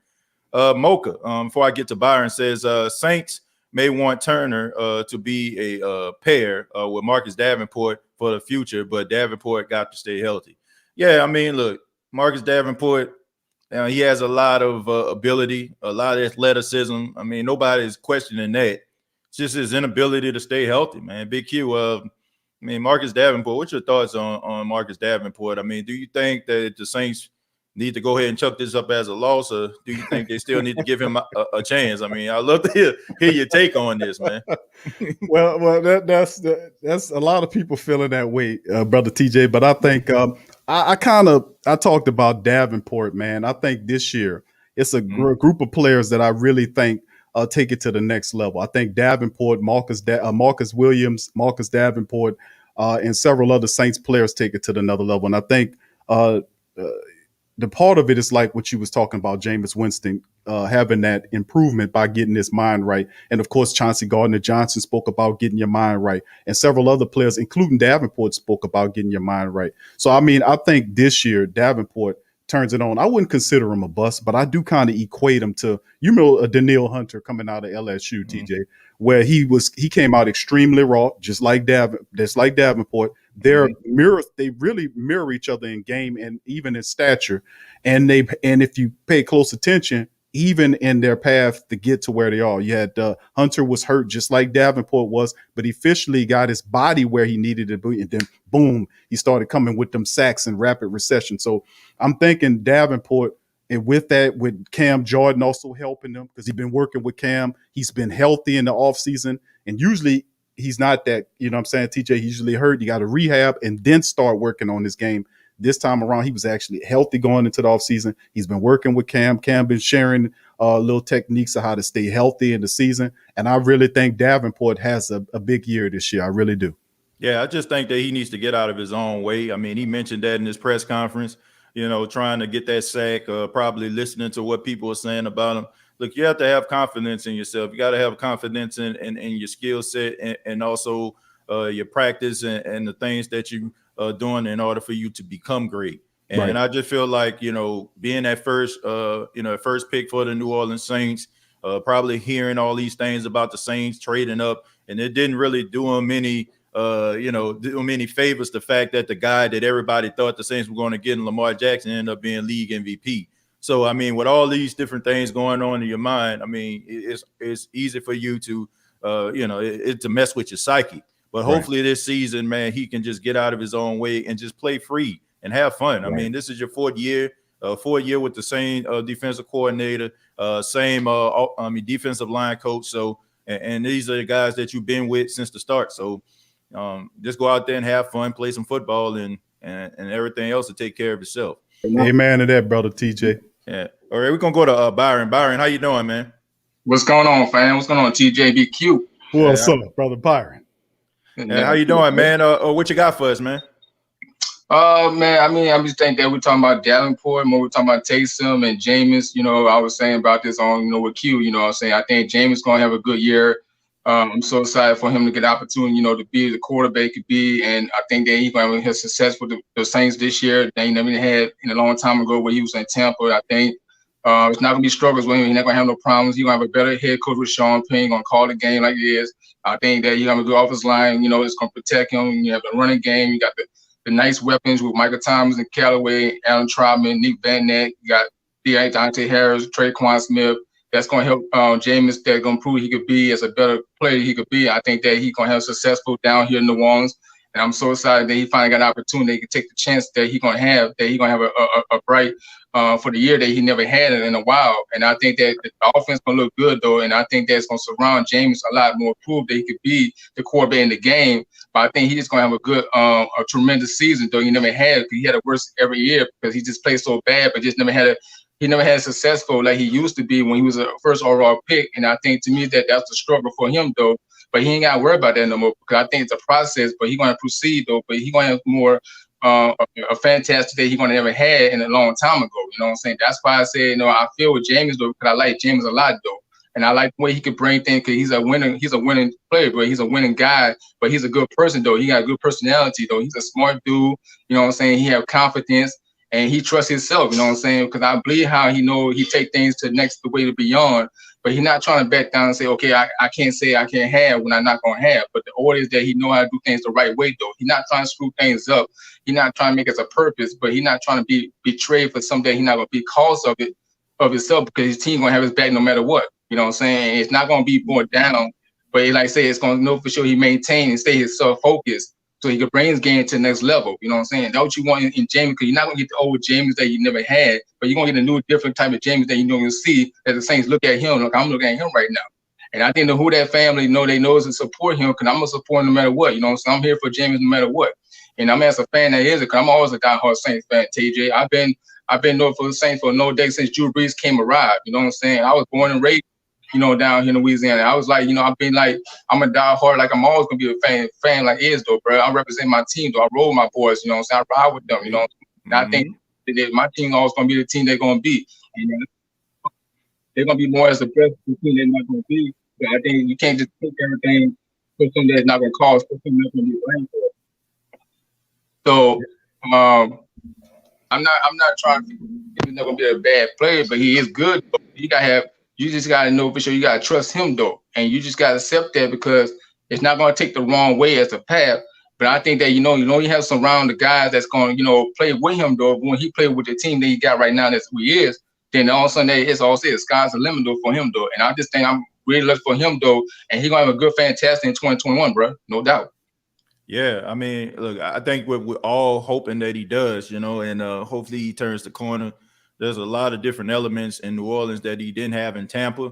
Mocha, before I get to Byron, says Saints may want Turner to be a pair with Marcus Davenport for the future, but Davenport got to stay healthy. Yeah, I mean, look, Marcus Davenport, he has a lot of ability, a lot of athleticism. I mean, nobody's questioning that. It's just his inability to stay healthy, man. Big Q, I mean, Marcus Davenport, what's your thoughts on Marcus Davenport? I mean, do you think that the Saints need to go ahead and chuck this up as a loss, or do you think they still need to give him a chance? I mean, I'd love to hear your take on this, man. well, that's a lot of people feeling that way, brother TJ. But I think I talked about Davenport, man. I think this year it's a group of players that I really think take it to the next level. I think Davenport, Marcus Williams, Marcus Davenport, and several other Saints players take it to another level. And I think the part of it is like what you was talking about, Jameis Winston having that improvement by getting his mind right. And of course, Chauncey Gardner-Johnson spoke about getting your mind right. And several other players, including Davenport, spoke about getting your mind right. So, I mean, I think this year Davenport turns it on. I wouldn't consider him a bust, but I do kind of equate him to, Daniil Hunter coming out of LSU, TJ, where he came out extremely raw, just like Davenport. They really mirror each other in game and even in stature. And if you pay close attention, even in their path to get to where they are, you had Hunter was hurt just like Davenport was, but he officially got his body where he needed to be. And then boom, he started coming with them sacks and rapid recession. So I'm thinking Davenport, and with Cam Jordan also helping them because he's been working with Cam. He's been healthy in the offseason. And usually he's not that, you know what I'm saying, TJ, he's usually hurt. You got to rehab and then start working on his game. This time around, he was actually healthy going into the offseason. He's been working with Cam. Cam been sharing little techniques of how to stay healthy in the season. And I really think Davenport has a big year this year. I really do. Yeah, I just think that he needs to get out of his own way. I mean, he mentioned that in his press conference, trying to get that sack, probably listening to what people are saying about him. Look, you have to have confidence in yourself. You got to have confidence in your skill set and also your practice and the things that you are doing in order for you to become great. And Right. I just feel like, being that first pick for the New Orleans Saints, probably hearing all these things about the Saints trading up, and it didn't really do him any favors. The fact that the guy that everybody thought the Saints were going to get in Lamar Jackson ended up being league MVP. So, I mean, with all these different things going on in your mind, I mean, it's easy for you to, to mess with your psyche. But hopefully this season, man, he can just get out of his own way and just play free and have fun. Right. I mean, this is your fourth year with the same defensive coordinator, same defensive line coach. So, and these are the guys that you've been with since the start. So, just go out there and have fun, play some football, and everything else to take care of itself. Amen to that, brother TJ. Yeah. All right, we're gonna go to Byron. Byron, how you doing, man? What's going on, fam? What's going on, TJBQ? What's up, brother Byron? How you doing, man? What you got for us, man? Man, I mean, I'm just thinking that we're talking about Davenport, more we're talking about Taysom and Jameis. I was saying about this on, with Q. I was saying I think Jameis gonna have a good year. I'm so excited for him to get the opportunity, to be the quarterback could be, and I think that he's going to have success with the Saints this year. They never had in a long time ago where he was in Tampa. I think it's not going to be struggles with him. He's not going to have no problems. He's going to have a better head coach with Sean Payne, going to call the game like he is. I think that he's going to have a good offensive line. It's going to protect him. You have the running game. You got the nice weapons with Michael Thomas and Callaway, Alan Troutman, Nick Van Neck. You got Deontay Harris, Tre'Quan Smith. That's going to help Jameis. That's going to prove he could be as a better player he could be. I think that he's going to have successful down here in New Orleans. And I'm so excited that he finally got an opportunity. He can take the chance that he's going to have, a bright for the year that he never had it in a while. And I think that the offense going to look good, though. And I think that's going to surround Jameis a lot more, prove that he could be the quarterback in the game. But I think he's just going to have a good, a tremendous season, though he never had it. He had it worse every year because he just played so bad, but just never had he never had successful like he used to be when he was a first overall pick. And I think to me that's the struggle for him though. But he ain't got to worry about that no more because I think it's a process. But he's going to proceed though. But he's going to have more a fantastic day he's going to ever had in a long time ago. You know what I'm saying? That's why I said I feel with Jameis though because I like Jameis a lot though. And I like the way he could bring things because he's a winning player, but he's a winning guy, but he's a good person though. He got a good personality though. He's a smart dude, you know what I'm saying? He have confidence and he trusts himself, you know what I'm saying? Because I believe how he take things to the way to beyond, but he's not trying to back down and say, okay, I can't say I can't have when I'm not gonna have. But the order is that he know how to do things the right way though. He's not trying to screw things up. He's not trying to make it a purpose, but he's not trying to be betrayed for something that he's not gonna be cause of himself because his team gonna have his back no matter what. You know what I'm saying? It's not going to be brought down, but like I say, it's going to know for sure he maintain and stay his self-focused so he can bring his game to the next level. You know what I'm saying? That's what you want in Jameis because you're not going to get the old Jameis that you never had, but you're going to get a new, different type of Jameis that you'll see that the Saints look at him. Like I'm looking at him right now. And I think who that family they know to support him because I'm going to support him no matter what. You know what I'm saying? I'm here for Jameis no matter what. And I'm as a fan that is it because I'm always a diehard Saints fan, TJ. I've been known for the Saints for no day since Drew Brees came arrived. You know what I'm saying? I was born and raised down here in Louisiana. I was like, I've been like, I'm a diehard, like I'm always gonna be a fan like is though, bro. I represent my team though. I roll my boys, you know what I'm saying? I ride with them, you know. And I think that my team always gonna be the team they're gonna be. And they're gonna be more as the best team they're not gonna be. But I think you can't just take everything for something that's not gonna cause for something that's gonna be blamed for. So I'm not trying to he's not gonna be a bad player, but he is good. You just gotta know for sure you gotta trust him though. And you just gotta accept that because it's not gonna take the wrong way as a path. But I think that you have some round the guys that's gonna, play with him though. When he played with the team that he got right now, that's who he is, then all of a sudden it's all said sky's the limit though for him though. And I just think I'm really looking for him though, and he's gonna have a good fantastic in 2021, bro. No doubt. Yeah, I mean, look, I think we're all hoping that he does, and hopefully he turns the corner. There's a lot of different elements in New Orleans that he didn't have in Tampa,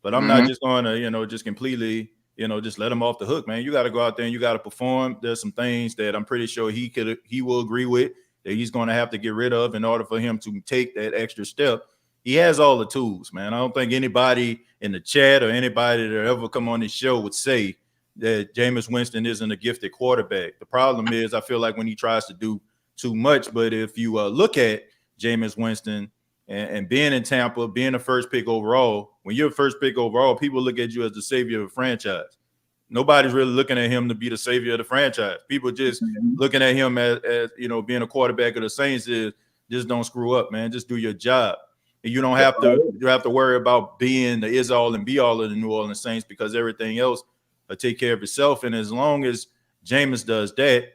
but I'm not just going to, just completely, just let him off the hook, man. You got to go out there and you got to perform. There's some things that I'm pretty sure he will agree with that he's going to have to get rid of in order for him to take that extra step. He has all the tools, man. I don't think anybody in the chat or anybody that ever come on this show would say that Jameis Winston isn't a gifted quarterback. The problem is I feel like when he tries to do too much, but if you look at Jameis Winston and being in Tampa, being the first pick overall, when you're first pick overall, people look at you as the savior of the franchise. Nobody's really looking at him to be the savior of the franchise. People just looking at him as being a quarterback of the Saints is just don't screw up, man. Just do your job. And you don't have to worry about being the is all and be all of the New Orleans Saints because everything else will take care of itself. And as long as Jameis does that,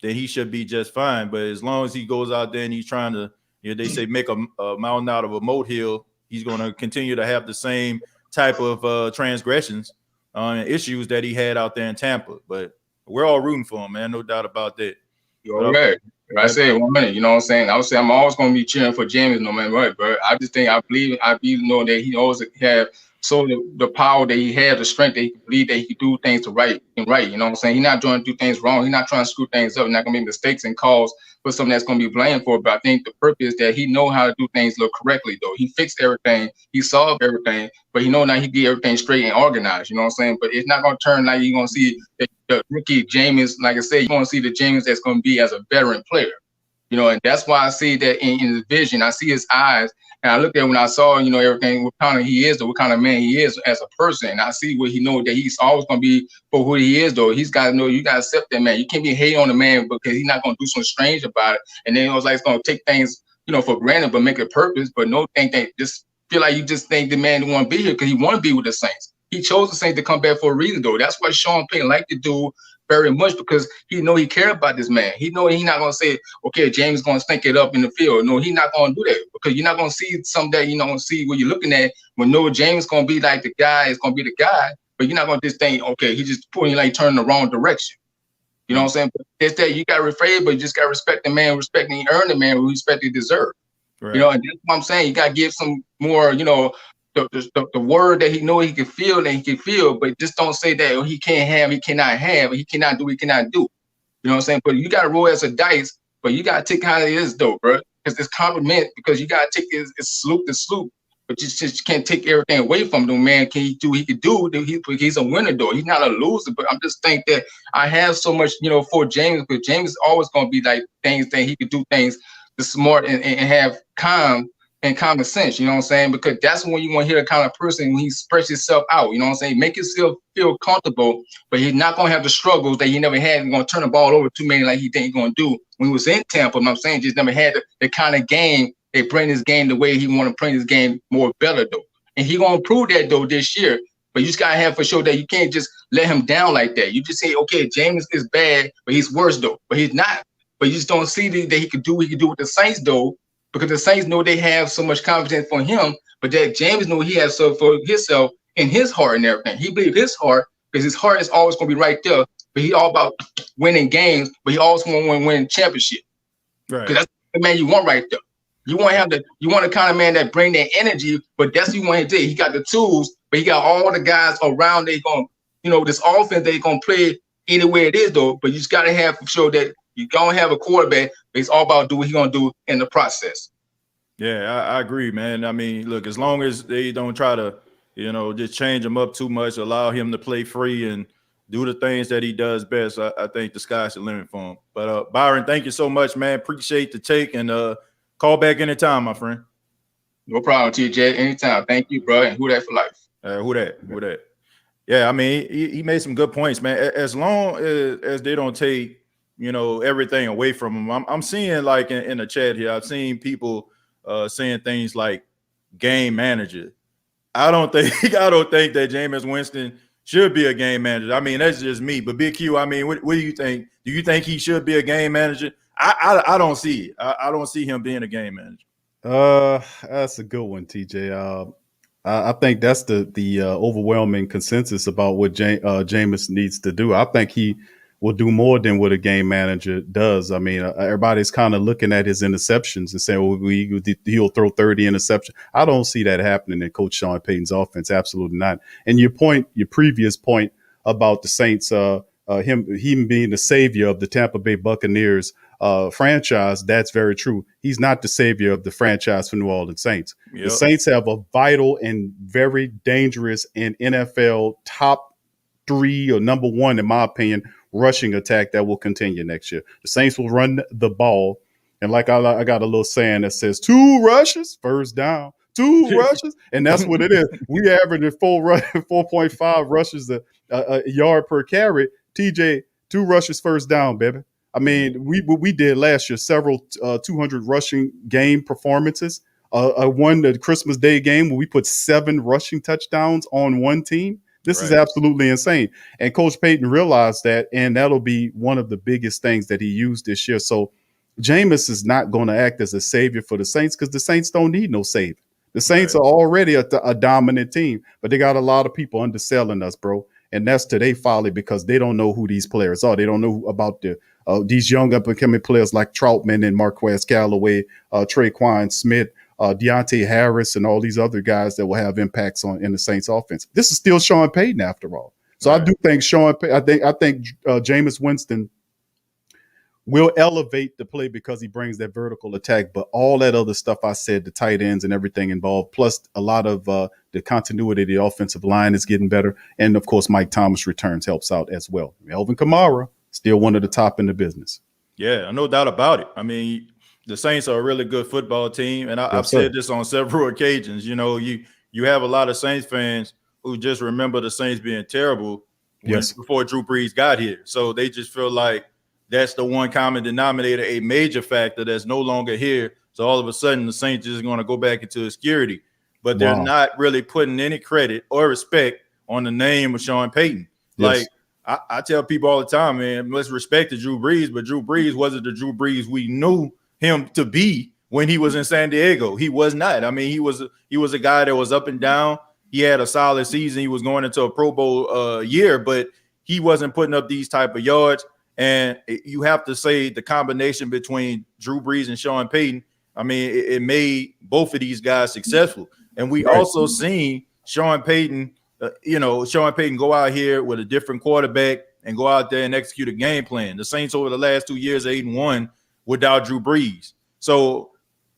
then he should be just fine. But as long as he goes out there and he's trying to, they say make a mountain out of a molehill, he's going to continue to have the same type of transgressions and issues that he had out there in Tampa. But we're all rooting for him, man. No doubt about that. You're right. I said 1 minute, you know what I'm saying? I would say I'm always going to be cheering for Jameis no matter what, bro. I just think I believe that he always have the power that he had, the strength that he could believe that he could do things right. You know what I'm saying? He's not trying to do things wrong. He's not trying to screw things up. He's not going to make mistakes and cause for something that's going to be blamed for. But I think the purpose that he know how to do things look correctly, though. He fixed everything. He solved everything. But he know now he get everything straight and organized. You know what I'm saying? But it's not going to turn like you're going to see the rookie Jameis. Like I said, you're going to see the Jameis that's going to be as a veteran player. And that's why I see that in the vision. I see his eyes. And I looked at when I saw, everything, what kind of he is, or what kind of man he is as a person. And I see what he knows that he's always going to be for who he is, though. He's got to know, you got to accept that man. You can't be hating on the man because he's not going to do something strange about it. And then it was like it's going to take things, for granted, but make it purpose. But no think that just feel like you just think the man want to be here because he want to be with the Saints. He chose the Saints to come back for a reason, though. That's what Sean Payton liked to do very much because he know he care about this man. He know he's not going to say, okay, James going to stink it up in the field. No, he's not going to do that because you're not going to see something that you don't see what you're looking at when no James going to be like the guy is going to be the guy, but you're not going to just think, okay, he just pulling like turning the wrong direction. You know what I'm saying? But it's that you got to refrain, but you just got to respect the man, respect and earn the man, respect he deserve. Right. And that's what I'm saying. You got to give some more, the word that he know he can feel and he can feel, but just don't say that he can't have, he cannot have, he cannot do, he cannot do. You know what I'm saying? But you got to roll as a dice, but you got to take how it is, though, bro. because it's compliment, because you gotta take his sloop to sloop, but you just can't take everything away from him, man. He could do. He's a winner though. He's not a loser. But I'm just think that I have so much, for James, because James is always gonna be like things that he could do things the smart and have calm and common sense, you know what I'm saying? Because that's when you want to hear the kind of person when he spreads himself out, you know what I'm saying? Make himself feel comfortable, but he's not going to have the struggles that he never had. He's going to turn the ball over too many like he think he's going to do when he was in Tampa. I'm saying just never had the kind of game. They bring his game the way he want to bring his game more better, though. And he going to prove that, though, this year. But you just got to have for sure that you can't just let him down like that. You just say, okay, James is bad, but he's worse, though. But he's not. But you just don't see that he could do what he could do with the Saints, though, because the Saints know they have so much confidence for him, but that James know he has so for himself in his heart and everything. He believes his heart, because his heart is always going to be right there, but he all about winning games, but he also want to win championship. Right. Because that's the man you want right there. You want the kind of man that bring that energy, but that's what you want to do. He got the tools, but he got all the guys around that going, this offense they going to play any way it is, though, but you just got to have for sure that you're going to have a quarterback, but it's all about do what he's going to do in the process. Yeah, I agree, man. I mean, look, as long as they don't try to, just change him up too much, allow him to play free and do the things that he does best, I think the sky's the limit for him. But, Byron, thank you so much, man. Appreciate the take, and call back anytime, my friend. No problem, TJ. Anytime. Thank you, bro. And who that for life? Who that? Yeah, I mean, he made some good points, man. As long as they don't take everything away from him. I'm seeing like in the chat here, I've seen people saying things like game manager. I don't think that Jameis Winston should be a game manager. I mean, that's just me. But Big Q, I mean, what do you think? Do you think he should be a game manager? I don't see it. I don't see him being a game manager. That's a good one, TJ. I think that's the overwhelming consensus about what Jameis needs to do. I think he will do more than what a game manager does. I mean, everybody's kind of looking at his interceptions and saying, well, he'll throw 30 interceptions. I don't see that happening in Coach Sean Payton's offense. Absolutely not. And your previous point about the Saints, him being the savior of the Tampa Bay Buccaneers franchise, that's very true. He's not the savior of the franchise for New Orleans Saints. Yep. The Saints have a vital and very dangerous and NFL top 3 or number 1, in my opinion, rushing attack that will continue next year. The Saints will run the ball. And like I got a little saying that says 2 rushes, first down, 2 rushes. And that's what it is. We average 4.5 rushes a yard per carry. TJ, 2 rushes, first down, baby. I mean, we did last year, several 200 rushing game performances. Won the Christmas Day game where we put 7 rushing touchdowns on one team. This is absolutely insane. And Coach Payton realized that, and that'll be one of the biggest things that he used this year. So Jameis is not going to act as a savior for the Saints because the Saints don't need no savior. The Saints are already a dominant team, but they got a lot of people underselling us, bro. And that's to their folly because they don't know who these players are. They don't know about these young up-and-coming players like Troutman and Marquez Callaway, Tre'Quan Smith, Deontay Harris, and all these other guys that will have impacts in the Saints offense. This is still Sean Payton after all. So I do think I think Jameis Winston will elevate the play because he brings that vertical attack. But all that other stuff I said, the tight ends and everything involved, plus a lot of the continuity of the offensive line is getting better. And of course, Mike Thomas returns helps out as well. Alvin Kamara, still one of the top in the business. Yeah, no doubt about it. I mean, the Saints are a really good football team, and I've said this on several occasions. You have a lot of Saints fans who just remember the Saints being terrible before Drew Brees got here. So they just feel like that's the one common denominator, a major factor that's no longer here. So all of a sudden, the Saints is going to go back into obscurity. But they're not really putting any credit or respect on the name of Sean Payton. Like I tell people all the time, man, let's respect the Drew Brees, but Drew Brees wasn't the Drew Brees we knew him to be when he was in San Diego. He was not. I mean, he was a guy that was up and down. He had a solid season. He was going into a Pro Bowl year, but he wasn't putting up these type of yards. And you have to say the combination between Drew Brees and Sean Payton, I mean, it made both of these guys successful. And we also seen Sean Payton go out here with a different quarterback and go out there and execute a game plan. The Saints over the last 2 years, 8-1 without Drew Brees. So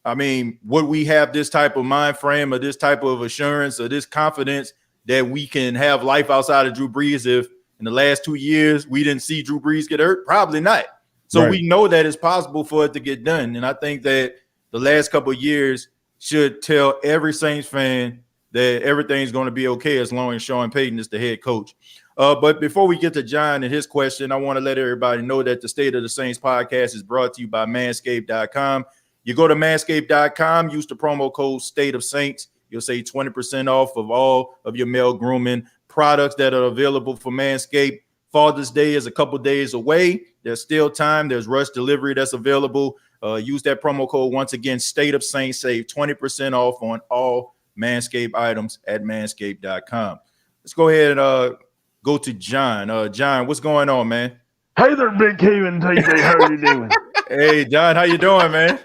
I mean, would we have this type of mind frame or this type of assurance or this confidence that we can have life outside of Drew Brees if in the last 2 years we didn't see Drew Brees get hurt? Probably not. So Right. we know that it's possible for it to get done. And I think that the last couple of years should tell every Saints fan that everything's going to be okay as long as Sean Payton is the head coach. But before we get to John and his question, I want to let everybody know that the State of the Saints podcast is brought to you by Manscaped.com. You go to Manscaped.com, use the promo code State of Saints. You'll save 20% off of all of your male grooming products that are available for Manscaped. Father's Day is a couple days away. There's still time. There's rush delivery that's available. Use that promo code once again, State of Saints. Save 20% off on all Manscaped items at Manscaped.com. Let's go ahead and go to John. John, what's going on, man? Hey there, Big Q and TJ. How are you doing? Hey, John, how you doing, man?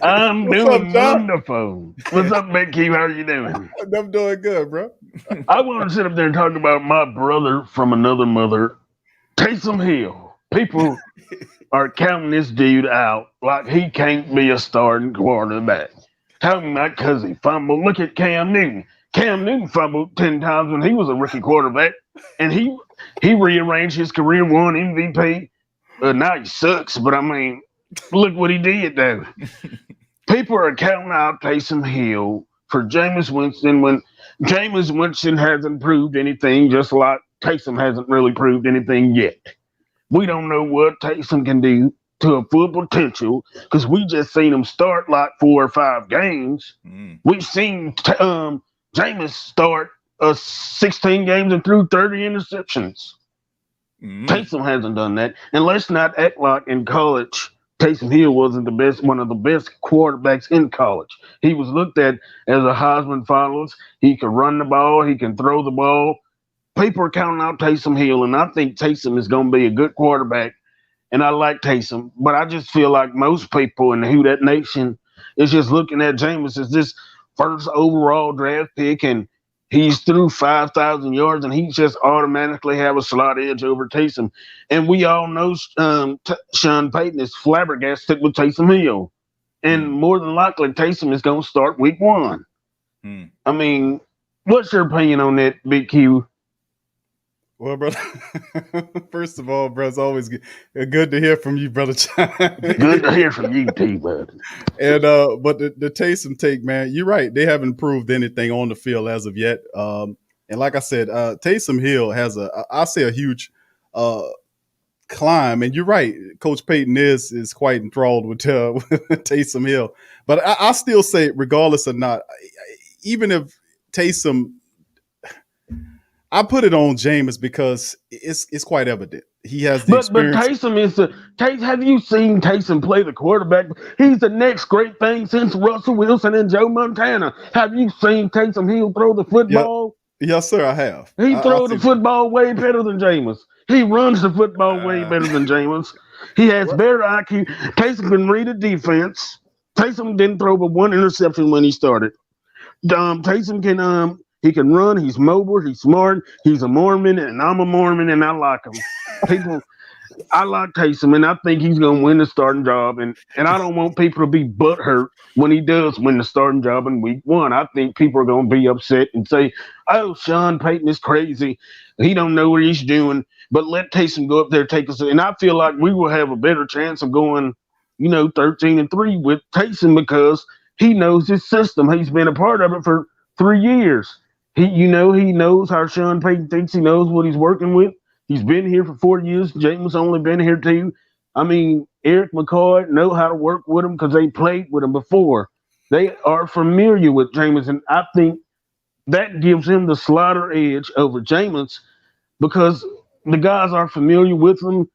I'm What's doing up, John? wonderful. What's up, Big Q? How are you doing? I'm doing good, bro. I want to sit up there and talk about my brother from another mother, Taysom Hill. People are counting this dude out like he can't be a starting quarterback. Talking about because he fumbled. Look at Cam Newton. Cam Newton fumbled 10 times when he was a rookie quarterback, and he rearranged his career, won MVP. Now he sucks, but I mean, look what he did, though. People are counting out Taysom Hill for Jameis Winston when Jameis Winston hasn't proved anything, just like Taysom hasn't really proved anything yet. We don't know what Taysom can do to a full potential because we just seen him start like 4 or 5 games. We've seen Jameis start 16 games and threw 30 interceptions. Taysom hasn't done that. And let's not act like in college, Taysom Hill wasn't one of the best quarterbacks in college. He was looked at as a Heisman finalist. He could run the ball. He can throw the ball. People are counting out Taysom Hill, and I think Taysom is going to be a good quarterback. And I like Taysom, but I just feel like most people in the Who Dat Nation is just looking at Jameis as this first overall draft pick, and he's through 5,000 yards, and he just automatically have a slight edge over Taysom. And we all know Sean Payton is flabbergasted with Taysom Hill. And more than likely, Taysom is going to start week 1. I mean, what's your opinion on that, Big Q? Well, brother, first of all, bro, it's always good to hear from you, brother. Good to hear from you, T-Bud. And but the Taysom take, man, you're right. They haven't proved anything on the field as of yet. And like I said, Taysom Hill has a huge climb. And you're right, Coach Payton is quite enthralled with Taysom Hill. But I still say, regardless or not, even if Taysom, I put it on Jameis because it's quite evident. He has the experience. But Taysom have you seen Taysom play the quarterback? He's the next great thing since Russell Wilson and Joe Montana. Have you seen Taysom Hill throw the football? Yes, sir, I have. He throws the football way better than Jameis. He runs the football way better than Jameis. He has better IQ. Taysom can read a defense. Taysom didn't throw but 1 interception when he started. Taysom can he can run. He's mobile. He's smart. He's a Mormon, and I'm a Mormon, and I like him. I like Taysom, and I think he's going to win the starting job. And I don't want people to be butthurt when he does win the starting job in week 1. I think people are going to be upset and say, "Oh, Sean Payton is crazy. He don't know what he's doing." But let Taysom go up there and take us. And I feel like we will have a better chance of going, 13-3 with Taysom because he knows his system. He's been a part of it for 3 years. He knows how Sean Payton thinks. He knows what he's working with. He's been here for 4 years. Jameis only been here 2. I mean, Eric McCoy know how to work with him because they played with him before. They are familiar with Jameis, and I think that gives him the slighter edge over Jameis because the guys are familiar with him.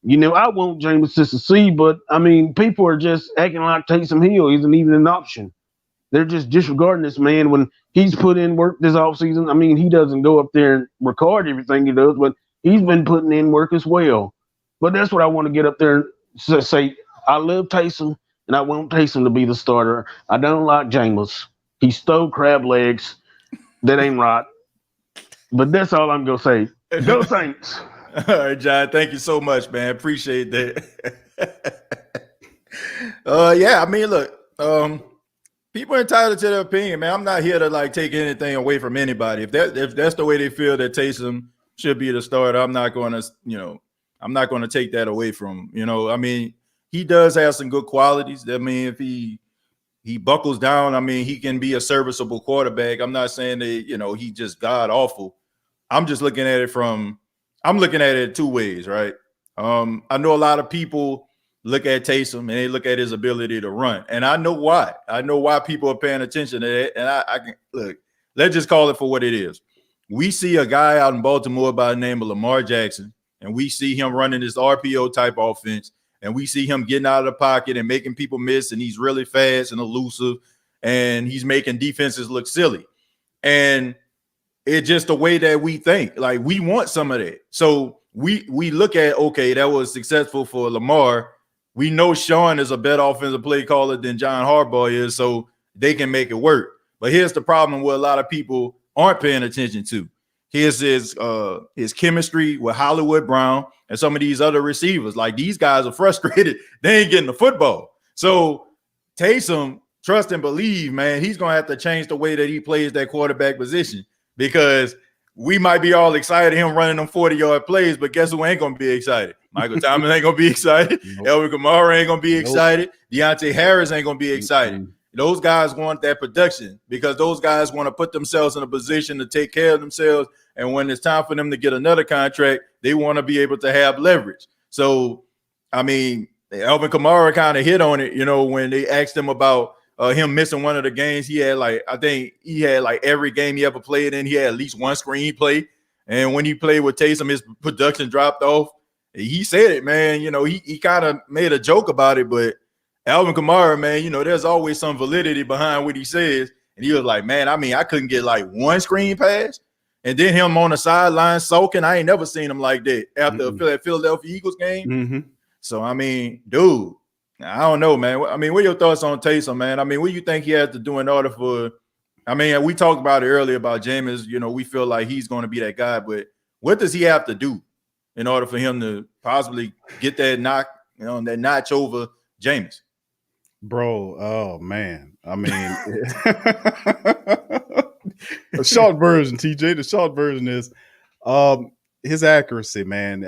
I want Jameis to succeed, but, I mean, people are just acting like Taysom Hill isn't even an option. They're just disregarding this man when he's put in work this offseason. I mean, he doesn't go up there and record everything he does, but he's been putting in work as well. But that's what I want to get up there and say. I love Taysom, and I want Taysom to be the starter. I don't like Jameis. He stole crab legs. That ain't right. But that's all I'm going to say. Go Saints. All right, John. Thank you so much, man. Appreciate that. Yeah, I mean, look. People are entitled to their opinion, man. I'm not here to like take anything away from anybody. If that's the way they feel that Taysom should be the starter, I'm not going to take that away from him. I mean, he does have some good qualities. I mean, if he buckles down, I mean, he can be a serviceable quarterback. I'm not saying that, he just god awful. I'm looking at it two ways, right? I know a lot of people look at Taysom and they look at his ability to run. And I know why. I know why people are paying attention to that. And I can look, let's just call it for what it is. We see a guy out in Baltimore by the name of Lamar Jackson, and we see him running this RPO type offense, and we see him getting out of the pocket and making people miss, and he's really fast and elusive, and he's making defenses look silly. And it's just the way that we think. Like, we want some of that. So we look at, okay, that was successful for Lamar. We know Sean is a better offensive play caller than John Harbaugh is, so they can make it work. But here's the problem where a lot of people aren't paying attention to. Here's his chemistry with Hollywood Brown and some of these other receivers. Like, these guys are frustrated. They ain't getting the football. So Taysom, trust and believe, man, he's going to have to change the way that he plays that quarterback position, because we might be all excited him running them 40-yard plays, but guess who ain't going to be excited? Michael Thomas ain't going to be excited. Nope. Elvin Kamara ain't going to be excited. Deontay Harris ain't going to be excited. Mm-hmm. Those guys want that production because those guys want to put themselves in a position to take care of themselves. And when it's time for them to get another contract, they want to be able to have leverage. So, I mean, Elvin Kamara kind of hit on it, when they asked him about him missing one of the games. He had every game he ever played in, he had at least one screenplay. And when he played with Taysom, his production dropped off. He said it, man. He kind of made a joke about it, but Alvin Kamara, man, there's always some validity behind what he says. And he was like, man, I mean, I couldn't get like one screen pass. And then him on the sideline soaking. I ain't never seen him like that after that Philadelphia Eagles game. Mm-hmm. So, I mean, dude, I don't know, man. I mean, what are your thoughts on Taysom, man? I mean, what do you think he has to do in order for – I mean, we talked about it earlier about Jameis. We feel like he's going to be that guy. But what does he have to do in order for him to possibly get that notch over Jameis? Bro, oh, man. I mean, the short version, TJ, the short version is his accuracy, man.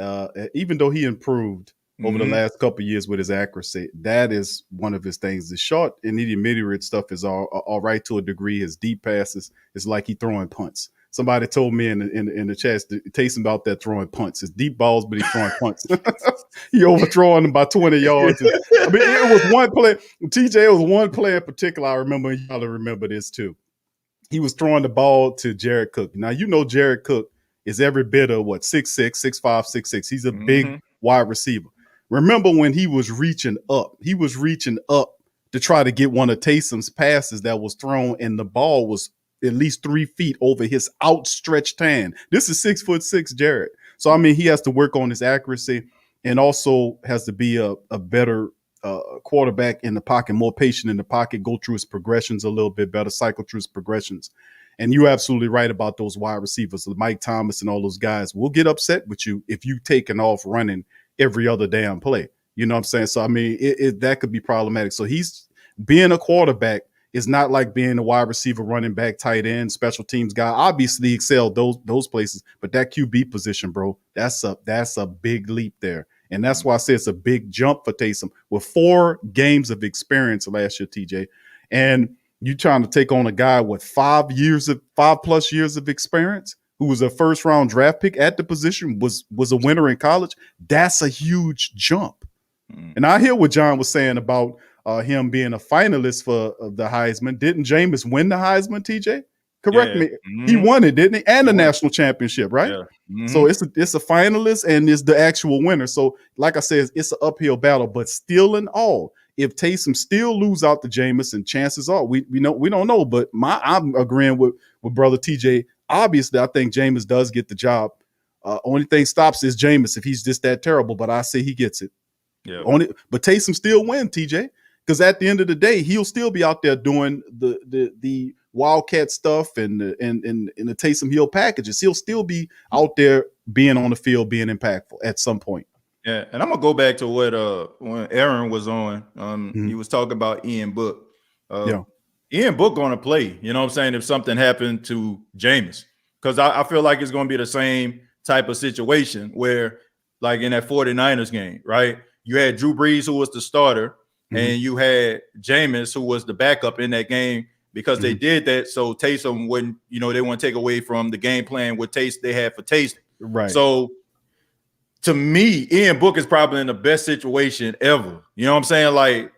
Even though he improved over the last couple of years with his accuracy, that is one of his things. The short and intermediate stuff is all right to a degree. His deep passes is like he throwing punts. Somebody told me in the chat, Taysom about that throwing punts. It's deep balls, but he's throwing punts. He overthrowing them by 20 yards. I mean, it was one play. TJ, it was one play in particular I remember, and y'all remember this too. He was throwing the ball to Jared Cook. Now, Jared Cook is every bit of 6'6", 6'5", 6'6". He's a big wide receiver. Remember when he was reaching up? He was reaching up to try to get one of Taysom's passes that was thrown, and the ball was at least 3 feet over his outstretched hand. This is 6'6" Jared. So, I mean, he has to work on his accuracy and also has to be a better quarterback in the pocket, more patient in the pocket, go through his progressions a little bit better, cycle through his progressions. And you're absolutely right about those wide receivers, Mike Thomas and all those guys will get upset with you if you taking off running every other damn play. You know what I'm saying? So, I mean, that could be problematic. So he's being a quarterback is not like being a wide receiver, running back, tight end, special teams guy. Obviously, he excelled those places, but that QB position, bro, that's a big leap there. And that's why I say it's a big jump for Taysom with 4 games of experience last year, TJ. And you trying to take on a guy with 5+ years of experience, who was a first-round draft pick at the position, was a winner in college. That's a huge jump. And I hear what John was saying about him being a finalist for the Heisman. Didn't Jameis win the Heisman, TJ? Correct me. He won it, didn't he? And the national championship, right? Yeah. So it's a finalist and it's the actual winner. So, like I said, it's an uphill battle. But still in all, if Taysom still lose out to Jameis, and chances are we don't know. But I'm agreeing with brother TJ. Obviously, I think Jameis does get the job. Only thing stops is Jameis if he's just that terrible. But I say he gets it. Yeah. But Taysom still win, TJ. Because at the end of the day, he'll still be out there doing the Wildcat stuff and the Taysom Hill packages. He'll still be out there being on the field, being impactful at some point. Yeah, and I'm gonna go back to what when Aaron was on. He was talking about Ian Book, Ian Book going to play, you know what I'm saying, if something happened to Jameis. Because I feel like it's going to be the same type of situation where, like in that 49ers game, right? You had Drew Brees, who was the starter, and you had Jameis, who was the backup in that game, because they did that so Taysom wouldn't, they want to take away from the game plan with Taysom they had for Taysom. Right. So to me, Ian Book is probably in the best situation ever. You know what I'm saying? Like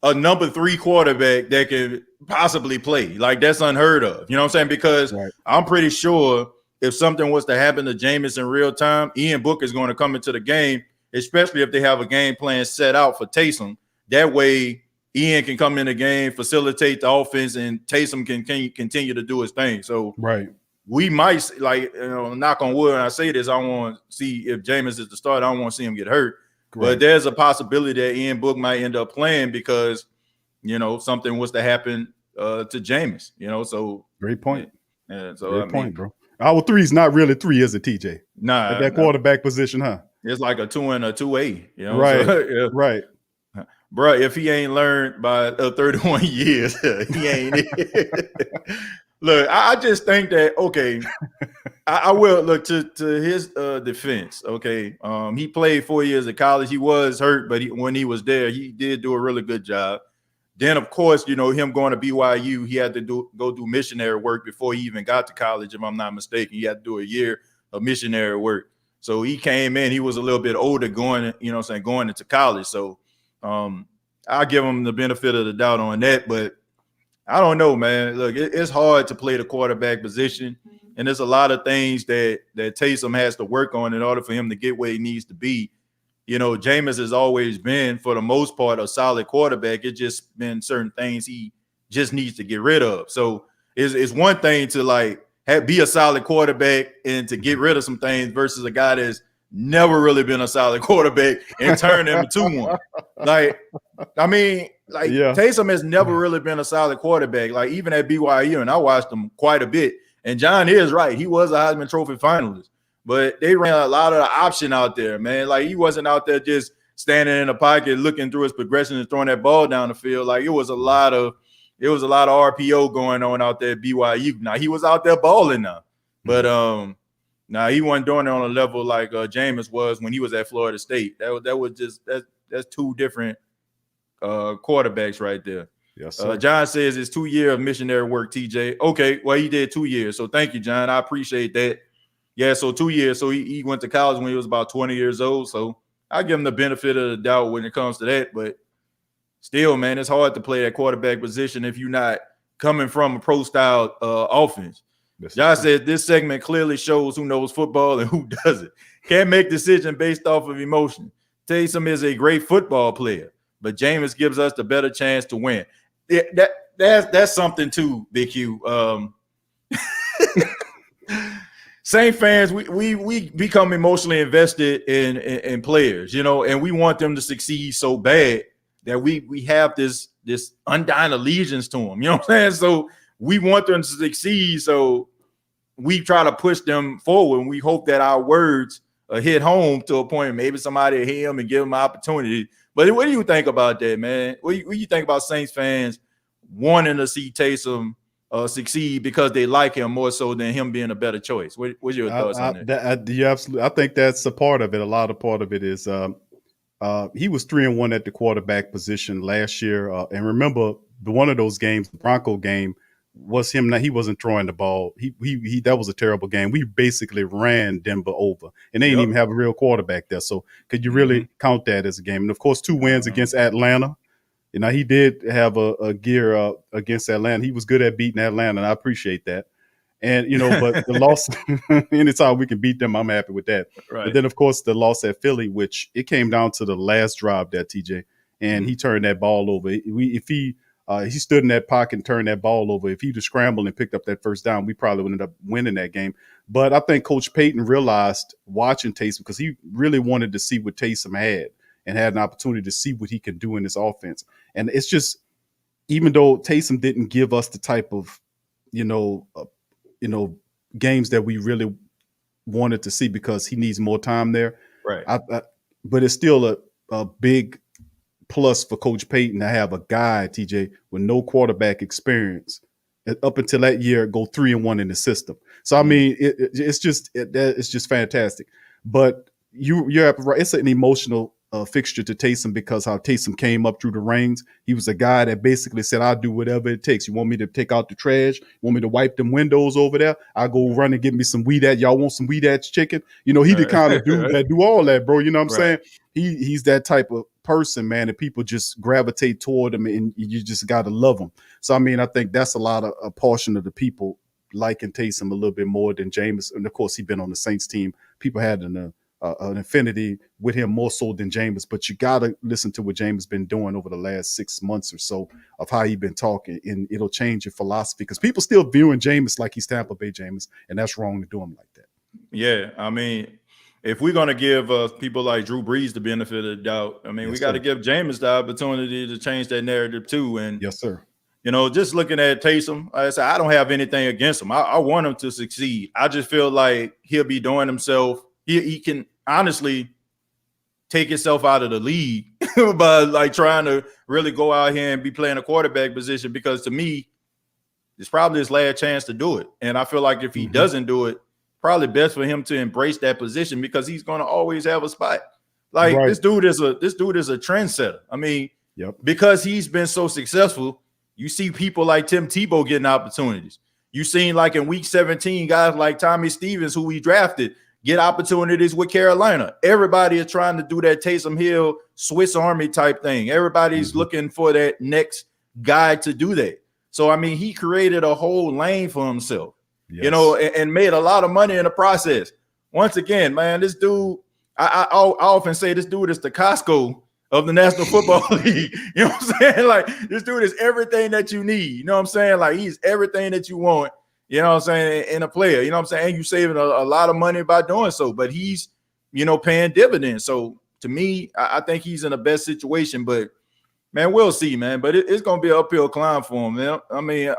a number 3 quarterback that can possibly play. Like that's unheard of. You know what I'm saying? Because I'm pretty sure if something was to happen to Jameis in real time, Ian Book is going to come into the game, especially if they have a game plan set out for Taysom. That way, Ian can come in the game, facilitate the offense, and Taysom can continue to do his thing. So we might, knock on wood, and I say this, I want to see if Jameis is the starter. I don't want to see him get hurt. But there's a possibility that Ian Book might end up playing because, something was to happen to Jameis, so. Great point. Yeah, so Great point, bro. Our 3 is not really 3, is it, TJ? Nah. At that quarterback position, huh? It's like a 2 and a 2A, Right, so, right. Bro, if he ain't learned by 31 years, he ain't it. Look, I just think that, okay, I will look to his defense, okay. He played 4 years of college. He was hurt, but when he was there, he did do a really good job. Then, of course, him going to BYU, he had to go do missionary work before he even got to college, if I'm not mistaken. He had to do a year of missionary work. So he came in, he was a little bit older going into college. So I'll give him the benefit of the doubt on that, but I don't know, man. Look, it's hard to play the quarterback position, and there's a lot of things that Taysom has to work on in order for him to get where he needs to be. Jameis has always been, for the most part, a solid quarterback. It's just been certain things he just needs to get rid of. So it's one thing to be a solid quarterback and to get rid of some things versus a guy that's never really been a solid quarterback and turn him into one. Taysom has never really been a solid quarterback. Like even at BYU, and I watched him quite a bit. And John is right; he was a Heisman Trophy finalist, but they ran a lot of the option out there, man. Like he wasn't out there just standing in the pocket, looking through his progression and throwing that ball down the field. Like it was a lot of RPO going on out there at BYU. Now he was out there balling now, but he wasn't doing it on a level like Jameis was when he was at Florida State. That's 2 different quarterbacks right there. Yes, sir. John says it's 2 years of missionary work, TJ. Okay, well, he did 2 years. So thank you, John. I appreciate that. Yeah, so 2 years. So he went to college when he was about 20 years old. So I give him the benefit of the doubt when it comes to that. But still, man, it's hard to play that quarterback position if you're not coming from a pro-style offense. John said this segment clearly shows who knows football and who doesn't. Can't make decisions based off of emotion. Taysom is a great football player, but Jameis gives us the better chance to win. That's something too, Big Q. Saint fans, we become emotionally invested in players, and we want them to succeed so bad that we have this undying allegiance to them. You know what I'm saying? So we want them to succeed, so we try to push them forward, and we hope that our words hit home to a point. Maybe somebody will hear him and give him an opportunity. But what do you think about that, man? What do you think about Saints fans wanting to see Taysom succeed because they like him more so than him being a better choice? What's your thoughts on that? I think that's a part of it. A lot of part of it is he was 3-1 at the quarterback position last year. And remember, one of those games, the Bronco game, was him. He wasn't throwing the ball. He that was a terrible game. We basically ran Denver over, and they didn't even have a real quarterback there. So could you really count that as a game? And of course, 2 wins against Atlanta. He did have a gear against Atlanta. He was good at beating Atlanta, and I appreciate that. And but the loss, anytime we can beat them, I'm happy with that. Right. But then, of course, the loss at Philly, which it came down to the last drive there, TJ, and he turned that ball over. If he stood in that pocket and turned that ball over, if he'd have scrambled and picked up that first down, we probably would end up winning that game. But I think Coach Payton realized watching Taysom, because he really wanted to see what Taysom had and had an opportunity to see what he can do in this offense. And it's just, even though Taysom didn't give us the type of, games that we really wanted to see because he needs more time there. Right. But it's still a big plus for Coach Payton to have a guy, TJ, with no quarterback experience up until that year go 3-1 in the system. So I mean, it's just fantastic. But you're right. It's an emotional fixture to Taysom because how Taysom came up through the ranks. He was a guy that basically said, "I'll do whatever it takes. You want me to take out the trash? You want me to wipe them windows over there? I'll go run and get me some y'all want some chicken?" You know, he the kind of dude that do all that, bro. You know what I'm saying? He's that type of person, man, and people just gravitate toward him, and you just got to love him. So, I mean, I think that's a portion of the people liking Taysom a little bit more than Jameis. And, of course, he's been on the Saints team. People had an affinity with him more so than Jameis, but you got to listen to what Jameis been doing over the last 6 months or so of how he been talking, and it'll change your philosophy because people still viewing Jameis like he's Tampa Bay Jameis, and that's wrong to do him like that. Yeah, I mean, if we're going to give people like Drew Brees the benefit of the doubt, I mean, we got to give Jameis the opportunity to change that narrative too. And yes, sir. You know, just looking at Taysom, like I said, I don't have anything against him. I want him to succeed. I just feel like he'll be doing himself. He can honestly take himself out of the league by like trying to really go out here and be playing a quarterback position, because to me, it's probably his last chance to do it. And I feel like if he doesn't do it, probably best for him to embrace that position because he's going to always have a spot. Like this dude is a trendsetter. I mean, because he's been so successful, you see people like Tim Tebow getting opportunities. You seen like in week 17, guys like Tommy Stevens, who we drafted, get opportunities with Carolina. Everybody is trying to do that Taysom Hill Swiss Army type thing. Everybody's looking for that next guy to do that. So, I mean, he created a whole lane for himself. Yes. You know, and made a lot of money in the process. Once again, man, this dude, I often say this dude is the Costco of the National Football League. You know what I'm saying? Like, this dude is everything that you need. You know what I'm saying? Like, he's everything that you want, you know what I'm saying, in a player. You know what I'm saying? And you're saving a lot of money by doing so. But he's, you know, paying dividends. So, to me, I think he's in the best situation. But, man, we'll see, man. But it's going to be an uphill climb for him, man. I mean,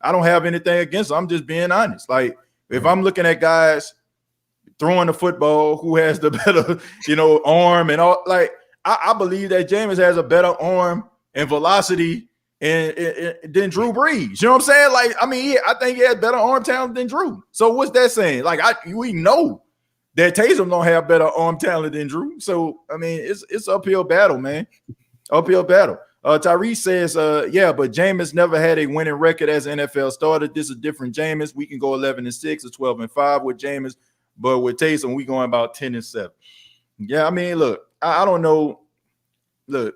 I don't have anything against him. I'm just being honest. Like, if I'm looking at guys throwing the football who has the better, you know, arm and all, like, I believe that Jameis has a better arm and velocity than Drew Brees. You know what I'm saying? Like, I mean, I think he has better arm talent than Drew. So what's that saying? Like, we know that Taysom don't have better arm talent than Drew. So, I mean, it's uphill battle, man. Uphill battle. Tyrese says, yeah, but Jameis never had a winning record as an NFL starter. This is different Jameis. We can go 11-6 or 12-5 with Jameis, but with Taysom, we going about 10-7. Yeah, I mean, look, I don't know. Look,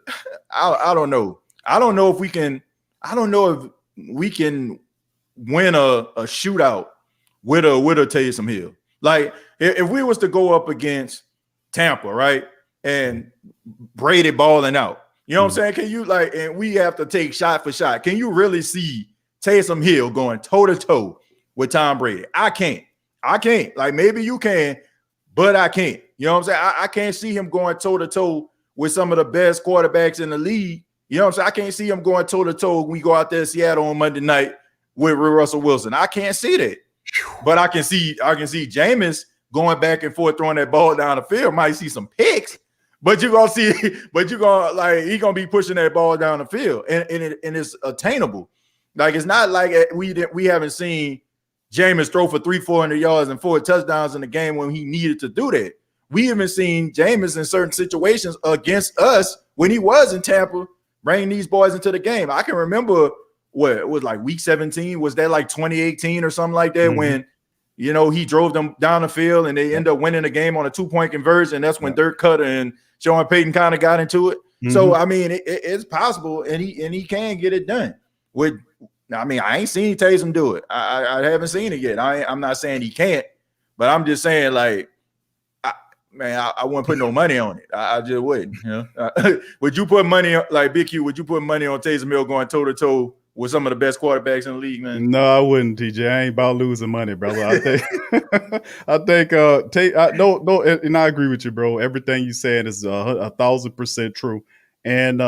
I don't know. I don't know if we can win a shootout with a Taysom Hill. Like, if we was to go up against Tampa, right, and Brady balling out, you know what I'm saying? Can you, like, and we have to take shot for shot. Can you really see Taysom Hill going toe-to-toe with Tom Brady? I can't. Like, maybe you can, but I can't. You know what I'm saying? I can't see him going toe-to-toe with some of the best quarterbacks in the league. You know what I'm saying? I can't see him going toe-to-toe when we go out there to Seattle on Monday night with Russell Wilson. I can't see that. But I can see Jameis going back and forth, throwing that ball down the field. Might see some picks. But you're gonna like, he's gonna be pushing that ball down the field, and it's attainable. Like, it's not like we haven't seen Jameis throw for 300-400 yards and 4 touchdowns in the game when he needed to do that. We haven't seen Jameis in certain situations against us when he was in Tampa, bringing these boys into the game. I can remember what it was like week 17. Was that like 2018 or something like that when, you know, he drove them down the field and they end up winning the game on a 2-point conversion. That's when Dirk Cutter and Sean Payton kind of got into it. So, I mean, it's possible, and he can get it done. I ain't seen Taysom do it. I haven't seen it yet. I'm not saying he can't, but I'm just saying, like, I wouldn't put no money on it. I just wouldn't. You know? Would you put money on, like, Big Q? Would you put money on Taysom Hill going toe-to-toe with some of the best quarterbacks in the league, man? No, I wouldn't, TJ. I ain't about losing money, brother. And I agree with you, bro. Everything you said is 1,000% true. And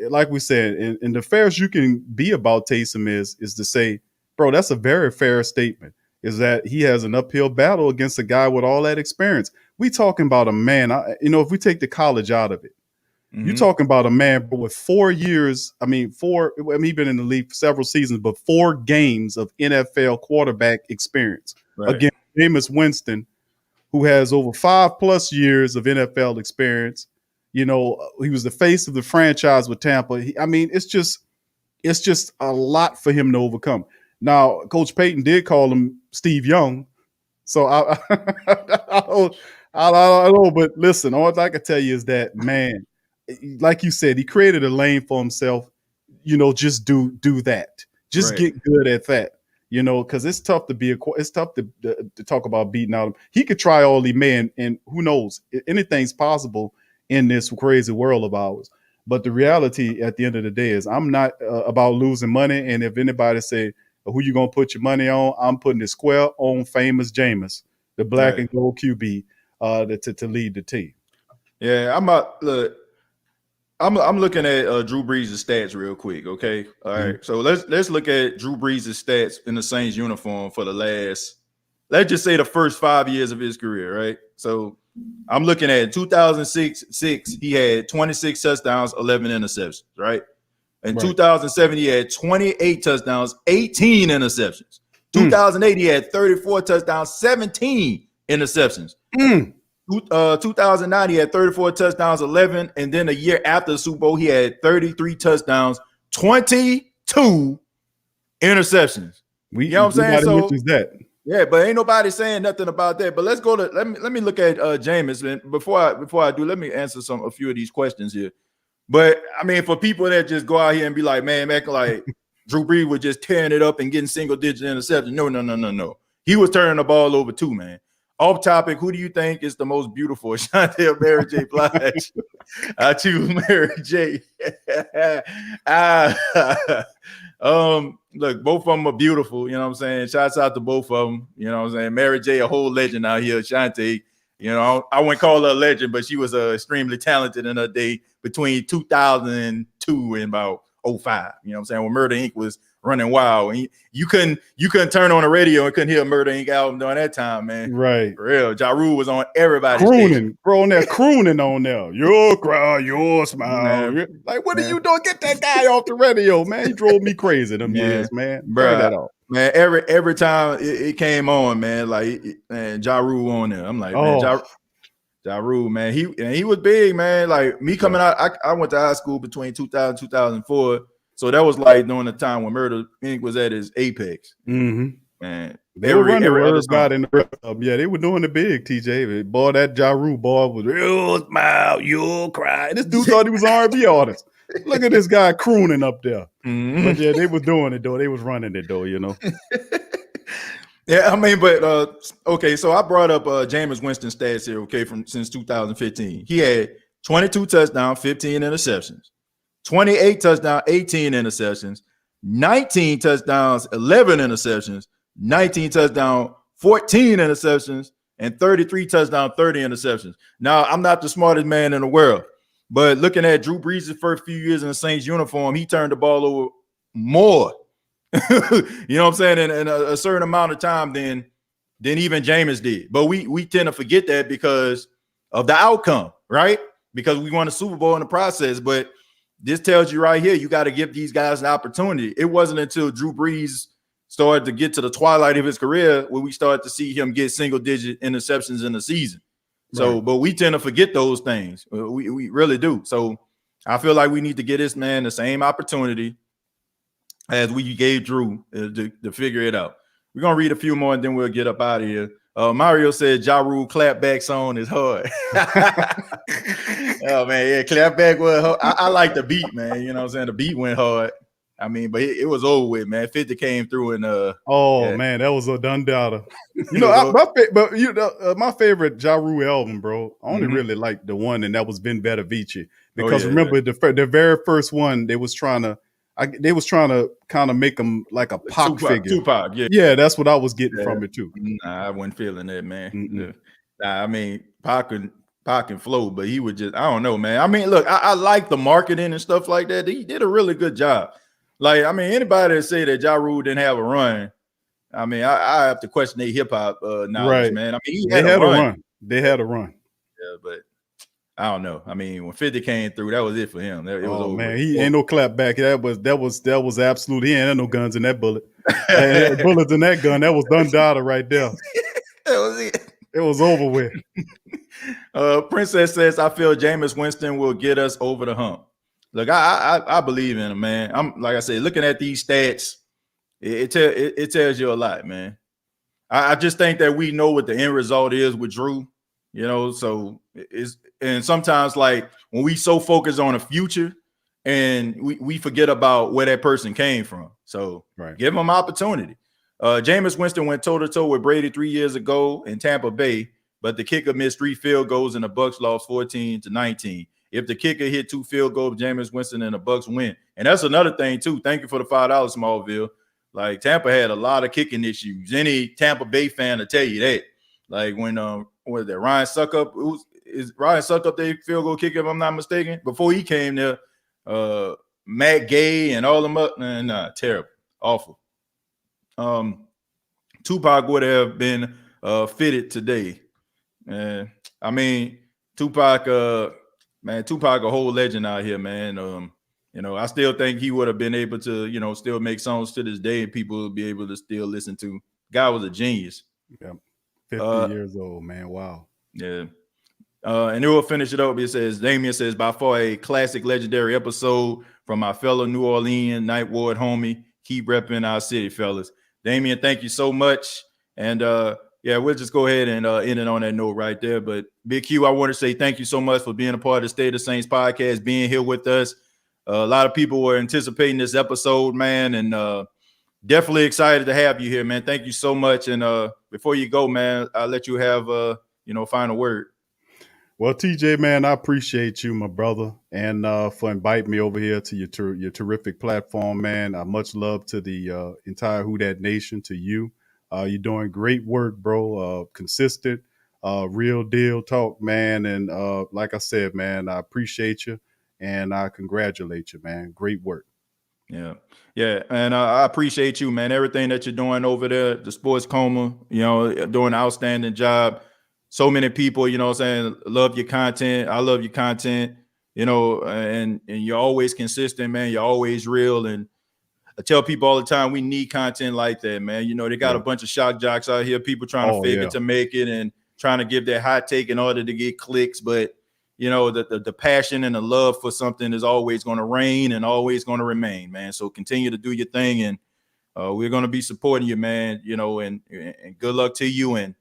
like we said, and the fairest you can be about Taysom is to say, bro, that's a very fair statement, is that he has an uphill battle against a guy with all that experience. We talking about a man, if we take the college out of it, You're talking about a man with 4 years. He been in the league for several seasons, but 4 games of NFL quarterback experience against Jameis Winston, who has over 5+ years of NFL experience. He was the face of the franchise with Tampa. It's just a lot for him to overcome. Now, Coach Payton did call him Steve Young, so I don't know. But listen, all I can tell you is that, man, like you said, he created a lane for himself. Just do that. Just get good at that. Because it's tough to it's tough to talk about beating out him. He could try all he may, and who knows? Anything's possible in this crazy world of ours. But the reality at the end of the day is I'm not about losing money. And if anybody say, who you going to put your money on, I'm putting it square on famous Jameis, the black and gold QB, to lead the team. Yeah, I'm looking at Drew Brees' stats real quick, okay? All right. So let's look at Drew Brees' stats in the Saints uniform for let's just say the first 5 years of his career, right? So I'm looking at 2006, he had 26 touchdowns, 11 interceptions, right? In 2007, he had 28 touchdowns, 18 interceptions. 2008, he had 34 touchdowns, 17 interceptions. 2009, he had 34 touchdowns, 11. And then a year after the Super Bowl, he had 33 touchdowns, 22 interceptions. You know what I'm saying? So, that. Yeah, but ain't nobody saying nothing about that. But let's go to let me look at Jameis. And before I do, let me answer a few of these questions here. But for people that just go out here and be like, man, acting like Drew Brees was just tearing it up and getting single-digit interceptions. No. He was turning the ball over too, man. Off topic, who do you think is the most beautiful? Chantel, Mary J. Blige. I choose Mary J. Look, both of them are beautiful. You know what I'm saying? Shouts out to both of them. You know what I'm saying? Mary J, a whole legend out here. Shantae, I wouldn't call her a legend, but she was extremely talented in her day between 2002 and about 05. You know what I'm saying? When Murder Inc. was running wild. And you couldn't turn on the radio and couldn't hear a Murder Inc. album during that time, man. Right. For real. Ja Rule was on everybody's crooning, station. bro, on there crooning on there. Your cry, your smile. Man. Like, what are you doing? Get that guy off the radio, man. He drove me crazy them years, man. Turn that off. Man, every time it came on, man, Ja Rule on there. I'm like, man, Ja Rule, man. He was big, man. Like me coming out, I went to high school between 2000 and 2004. So that was like during the time when Murder Inc. was at its apex. Mm-hmm. Man, they were running every God in the yeah, they were doing the big, TJ. Boy, that Ja Rule boy was real smile, you'll cry. This dude thought he was an R&B artist. Look at this guy crooning up there. Mm-hmm. But yeah, they was doing it though. They was running it though, Yeah, but okay. So I brought up Jameis Winston stats here. Okay, since 2015, he had 22 touchdowns, 15 interceptions. 28 touchdowns, 18 interceptions, 19 touchdowns, 11 interceptions, 19 touchdowns, 14 interceptions, and 33 touchdowns, 30 interceptions. Now, I'm not the smartest man in the world, but looking at Drew Brees' first few years in the Saints uniform, he turned the ball over more, you know what I'm saying, in a certain amount of time than even Jameis did. But we tend to forget that because of the outcome, right? Because we won a Super Bowl in the process, but this tells you right here, you got to give these guys an opportunity. It wasn't until Drew Brees started to get to the twilight of his career where we started to see him get single-digit interceptions in the season. So, But we tend to forget those things. We really do. So I feel like we need to give this man the same opportunity as we gave Drew to figure it out. We're going to read a few more and then we'll get up out of here. Mario said Ja Rule clapback song is hard. Oh man, yeah, clapback was hard. I like the beat, man. You know what I'm saying? The beat went hard. But it was over with, man. 50 came through and man, that was a done doubter. My favorite Ja Rule album, bro. I only really like the one, and that was Ben Better Vici. Because the very first one, they was trying to kind of make him like a Pac figure. Tupac, yeah. Yeah, that's what I was getting from it too. Nah, I wasn't feeling that, man. Pac and flow, but he would just, I don't know, man. Look, I like the marketing and stuff like that. He did a really good job. Like, anybody that say that Ja Rule didn't have a run, I have to question their hip hop knowledge, man. They had a run. They had a run. Yeah, but I don't know. I mean, when 50 came through, that was it for him. It was over. Man, he ain't no clap back. That was absolute. He ain't had no guns in that bullet. Bullets in that gun. That was done data right there. That was it. It was over with. Princess says, I feel Jameis Winston will get us over the hump. Look, I believe in him, man. I'm like I said, looking at these stats, it tells you a lot, man. I just think that we know what the end result is with Drew, so and sometimes like when we so focus on the future and we forget about where that person came from. So Give him opportunity. Jameis Winston went toe-to-toe with Brady 3 years ago in Tampa Bay, but the kicker missed 3 field goals and the Bucs lost 14-19. If the kicker hit 2 field goals, Jameis Winston and the Bucs win. And that's another thing too. Thank you for the $5, Smallville. Like Tampa had a lot of kicking issues. Any Tampa Bay fan will tell you that. Like when was that Ryan Suckup? Is Ryan Suckup the field goal kicker, if I'm not mistaken? Before he came there, Matt Gay and all them up. Nah, terrible, awful. Tupac would have been fitted today. I mean, Tupac a whole legend out here, man. I still think he would have been able to, still make songs to this day and people would be able to still listen to. Guy was a genius. Yeah. 50 years old, man. Wow. Yeah. And it will finish it up. It says, Damien says, by far a classic legendary episode from my fellow New Orleans Ninth Ward homie. Keep repping our city, fellas. Damien, thank you so much. And we'll just go ahead and end it on that note right there. But Big Q, I want to say thank you so much for being a part of the State of the Saints podcast, being here with us. A lot of people were anticipating this episode, man, and definitely excited to have you here, man. Thank you so much. And before you go, man, I'll let you have final word. Well, TJ, man, I appreciate you, my brother, and for inviting me over here to your terrific platform, man. Much love to the entire Who Dat Nation, to you. You're doing great work, bro. Consistent, real deal talk, man. And like I said, man, I appreciate you. And I congratulate you, man. Great work. Yeah. And I appreciate you, man. Everything that you're doing over there, the Sports Coma, doing an outstanding job. So many people, love your content. I love your content, and you're always consistent, man. You're always real. And I tell people all the time, we need content like that, man. They got a bunch of shock jocks out here, people trying to fake it to make it and trying to give their hot take in order to get clicks. But the passion and the love for something is always going to reign and always going to remain, man. So continue to do your thing, and we're going to be supporting you, man. And good luck to you, and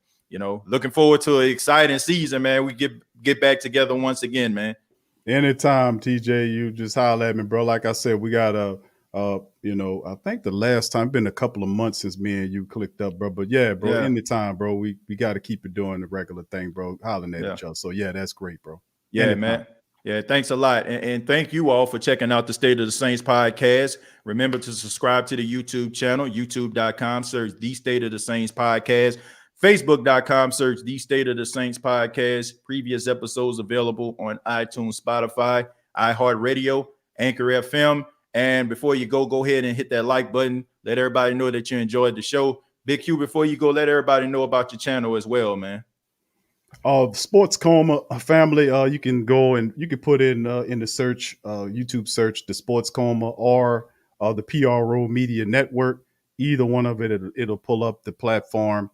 looking forward to an exciting season, man. We get back together once again, man. Anytime, TJ, you just holler at me, bro. Like I said, we got I think the last time, been a couple of months since me and you clicked up, bro. But yeah, bro, anytime, bro. We got to keep it doing the regular thing, bro. Hollering at each other. So yeah, that's great, bro. Yeah, anytime. Man. Yeah, thanks a lot. And thank you all for checking out the State of the Saints podcast. Remember to subscribe to the YouTube channel, youtube.com, search The State of the Saints podcast. Facebook.com, search The State of the Saints podcast. Previous episodes available on iTunes, Spotify, iHeartRadio, Anchor FM. And before you go ahead and hit that like button. Let everybody know that you enjoyed the show. Big Q, before you go, let everybody know about your channel as well, man. Sports Coma family, you can go and you can put in the search, YouTube search, the Sports Coma or the PRO Media Network. Either one of it, it'll pull up the platform.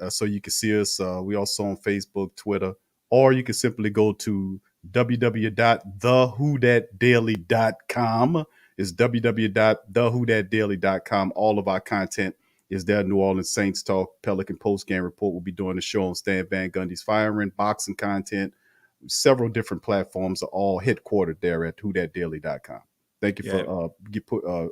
So you can see us. We also on Facebook, Twitter, or you can simply go to www.thewhodatdaily.com. It's www.thewhodatdaily.com. All of our content is there. New Orleans Saints talk, Pelican post-game report. We'll be doing the show on Stan Van Gundy's firing, boxing content. Several different platforms are all headquartered there at whodatdaily.com. Thank you for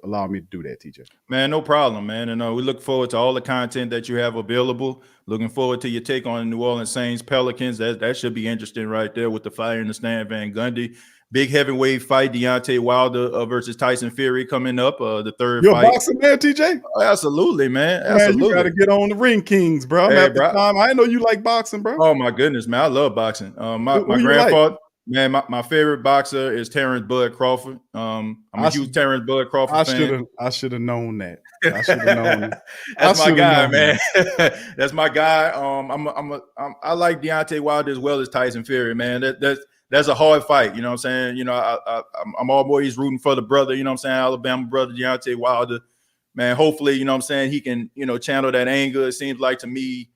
allowing me to do that, TJ. Man, no problem, man. And we look forward to all the content that you have available. Looking forward to your take on the New Orleans Saints Pelicans. That should be interesting right there with the fire and the Stan Van Gundy. Big heavyweight fight, Deontay Wilder versus Tyson Fury coming up. The third You're fight. You're boxing man, TJ? Oh, absolutely, man. Absolutely. Man, you got to get on the Ring Kings, bro. Hey, at the time. I know you like boxing, bro. Oh, my goodness, man. I love boxing. My grandfather. Like? Man, my favorite boxer is Terrence Bud Crawford. I'm a huge Terrence Bud Crawford fan. I should have known that. I should have known that. That's my guy, man. That's my guy. I like Deontay Wilder as well as Tyson Fury, man. That's that's a hard fight. You know what I'm saying? You know, I'm always rooting for the brother. You know what I'm saying? Alabama brother Deontay Wilder. Man, hopefully, you know what I'm saying, he can, you know, channel that anger. It seems like to me,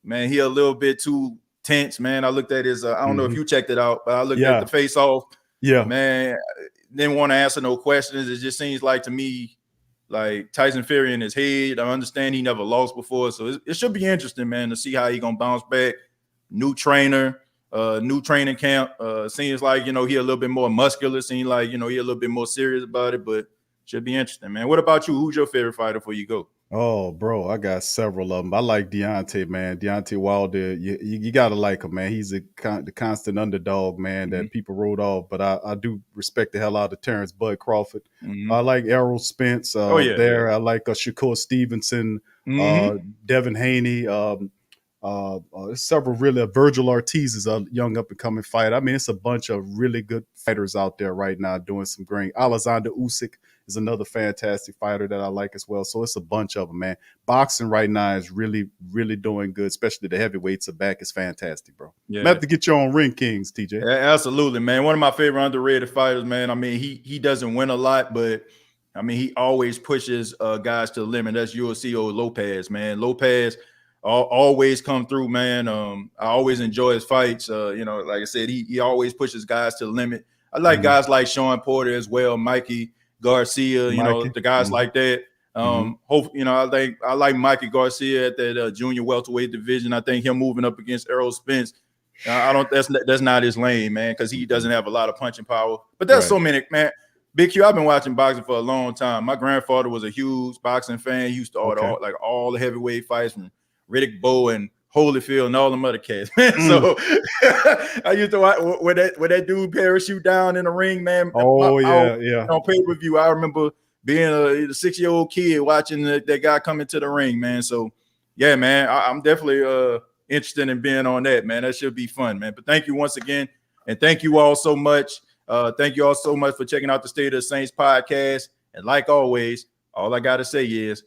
man, he a little bit too tense, man. I looked at his, I don't know if you checked it out, but I looked at the face off. Yeah. Man, didn't want to answer no questions. It just seems like to me, like Tyson Fury in his head. I understand he never lost before. So it should be interesting, man, to see how he going to bounce back. New trainer, new training camp. Seems like, you know, he a little bit more muscular. Seems like, you know, he a little bit more serious about it, but should be interesting, man. What about you? Who's your favorite fighter before you go? Oh, bro, I got several of them. I like Deontay, man. Deontay Wilder, you got to like him, man. He's the constant underdog, man, that people wrote off. But I do respect the hell out of Terrence Bud Crawford. I like Errol Spence I like Shakur Stevenson, Devin Haney. Several really Virgil Ortiz is a young up-and-coming fighter. I mean, it's a bunch of really good fighters out there right now doing some great. Alexander Usyk is another fantastic fighter that I like as well. So it's a bunch of them, man. Boxing right now is really, really doing good, especially the heavyweights are back. It's fantastic, bro. Yeah. Have to get your own Ring Kings, TJ. Yeah, absolutely, man. One of my favorite underrated fighters, man. I mean, he doesn't win a lot, but I mean, he always pushes guys to the limit. That's UFC Lopez, man. Lopez always come through, man. I always enjoy his fights. You know, like I said, he always pushes guys to the limit. I like guys like Sean Porter as well, Mikey Garcia, you know, the guys like that. Hope, you know, I like Mikey Garcia at that junior welterweight division. I think him moving up against Errol Spence, that's not his lane, man, because he doesn't have a lot of punching power. But there's so many, man. Big Q, I've been watching boxing for a long time. My grandfather was a huge boxing fan. He used to order all the heavyweight fights from Riddick Bowe and Holyfield and all them other cats, man. So I used to watch when that dude parachute down in the ring, man. On pay-per-view, I remember being a 6-year-old kid watching that guy come into the ring, man. So yeah, man, I'm definitely interested in being on that, man. That should be fun, man. But thank you once again, and thank you all so much. Thank you all so much for checking out the State of the Saints podcast. And like always, all I gotta say is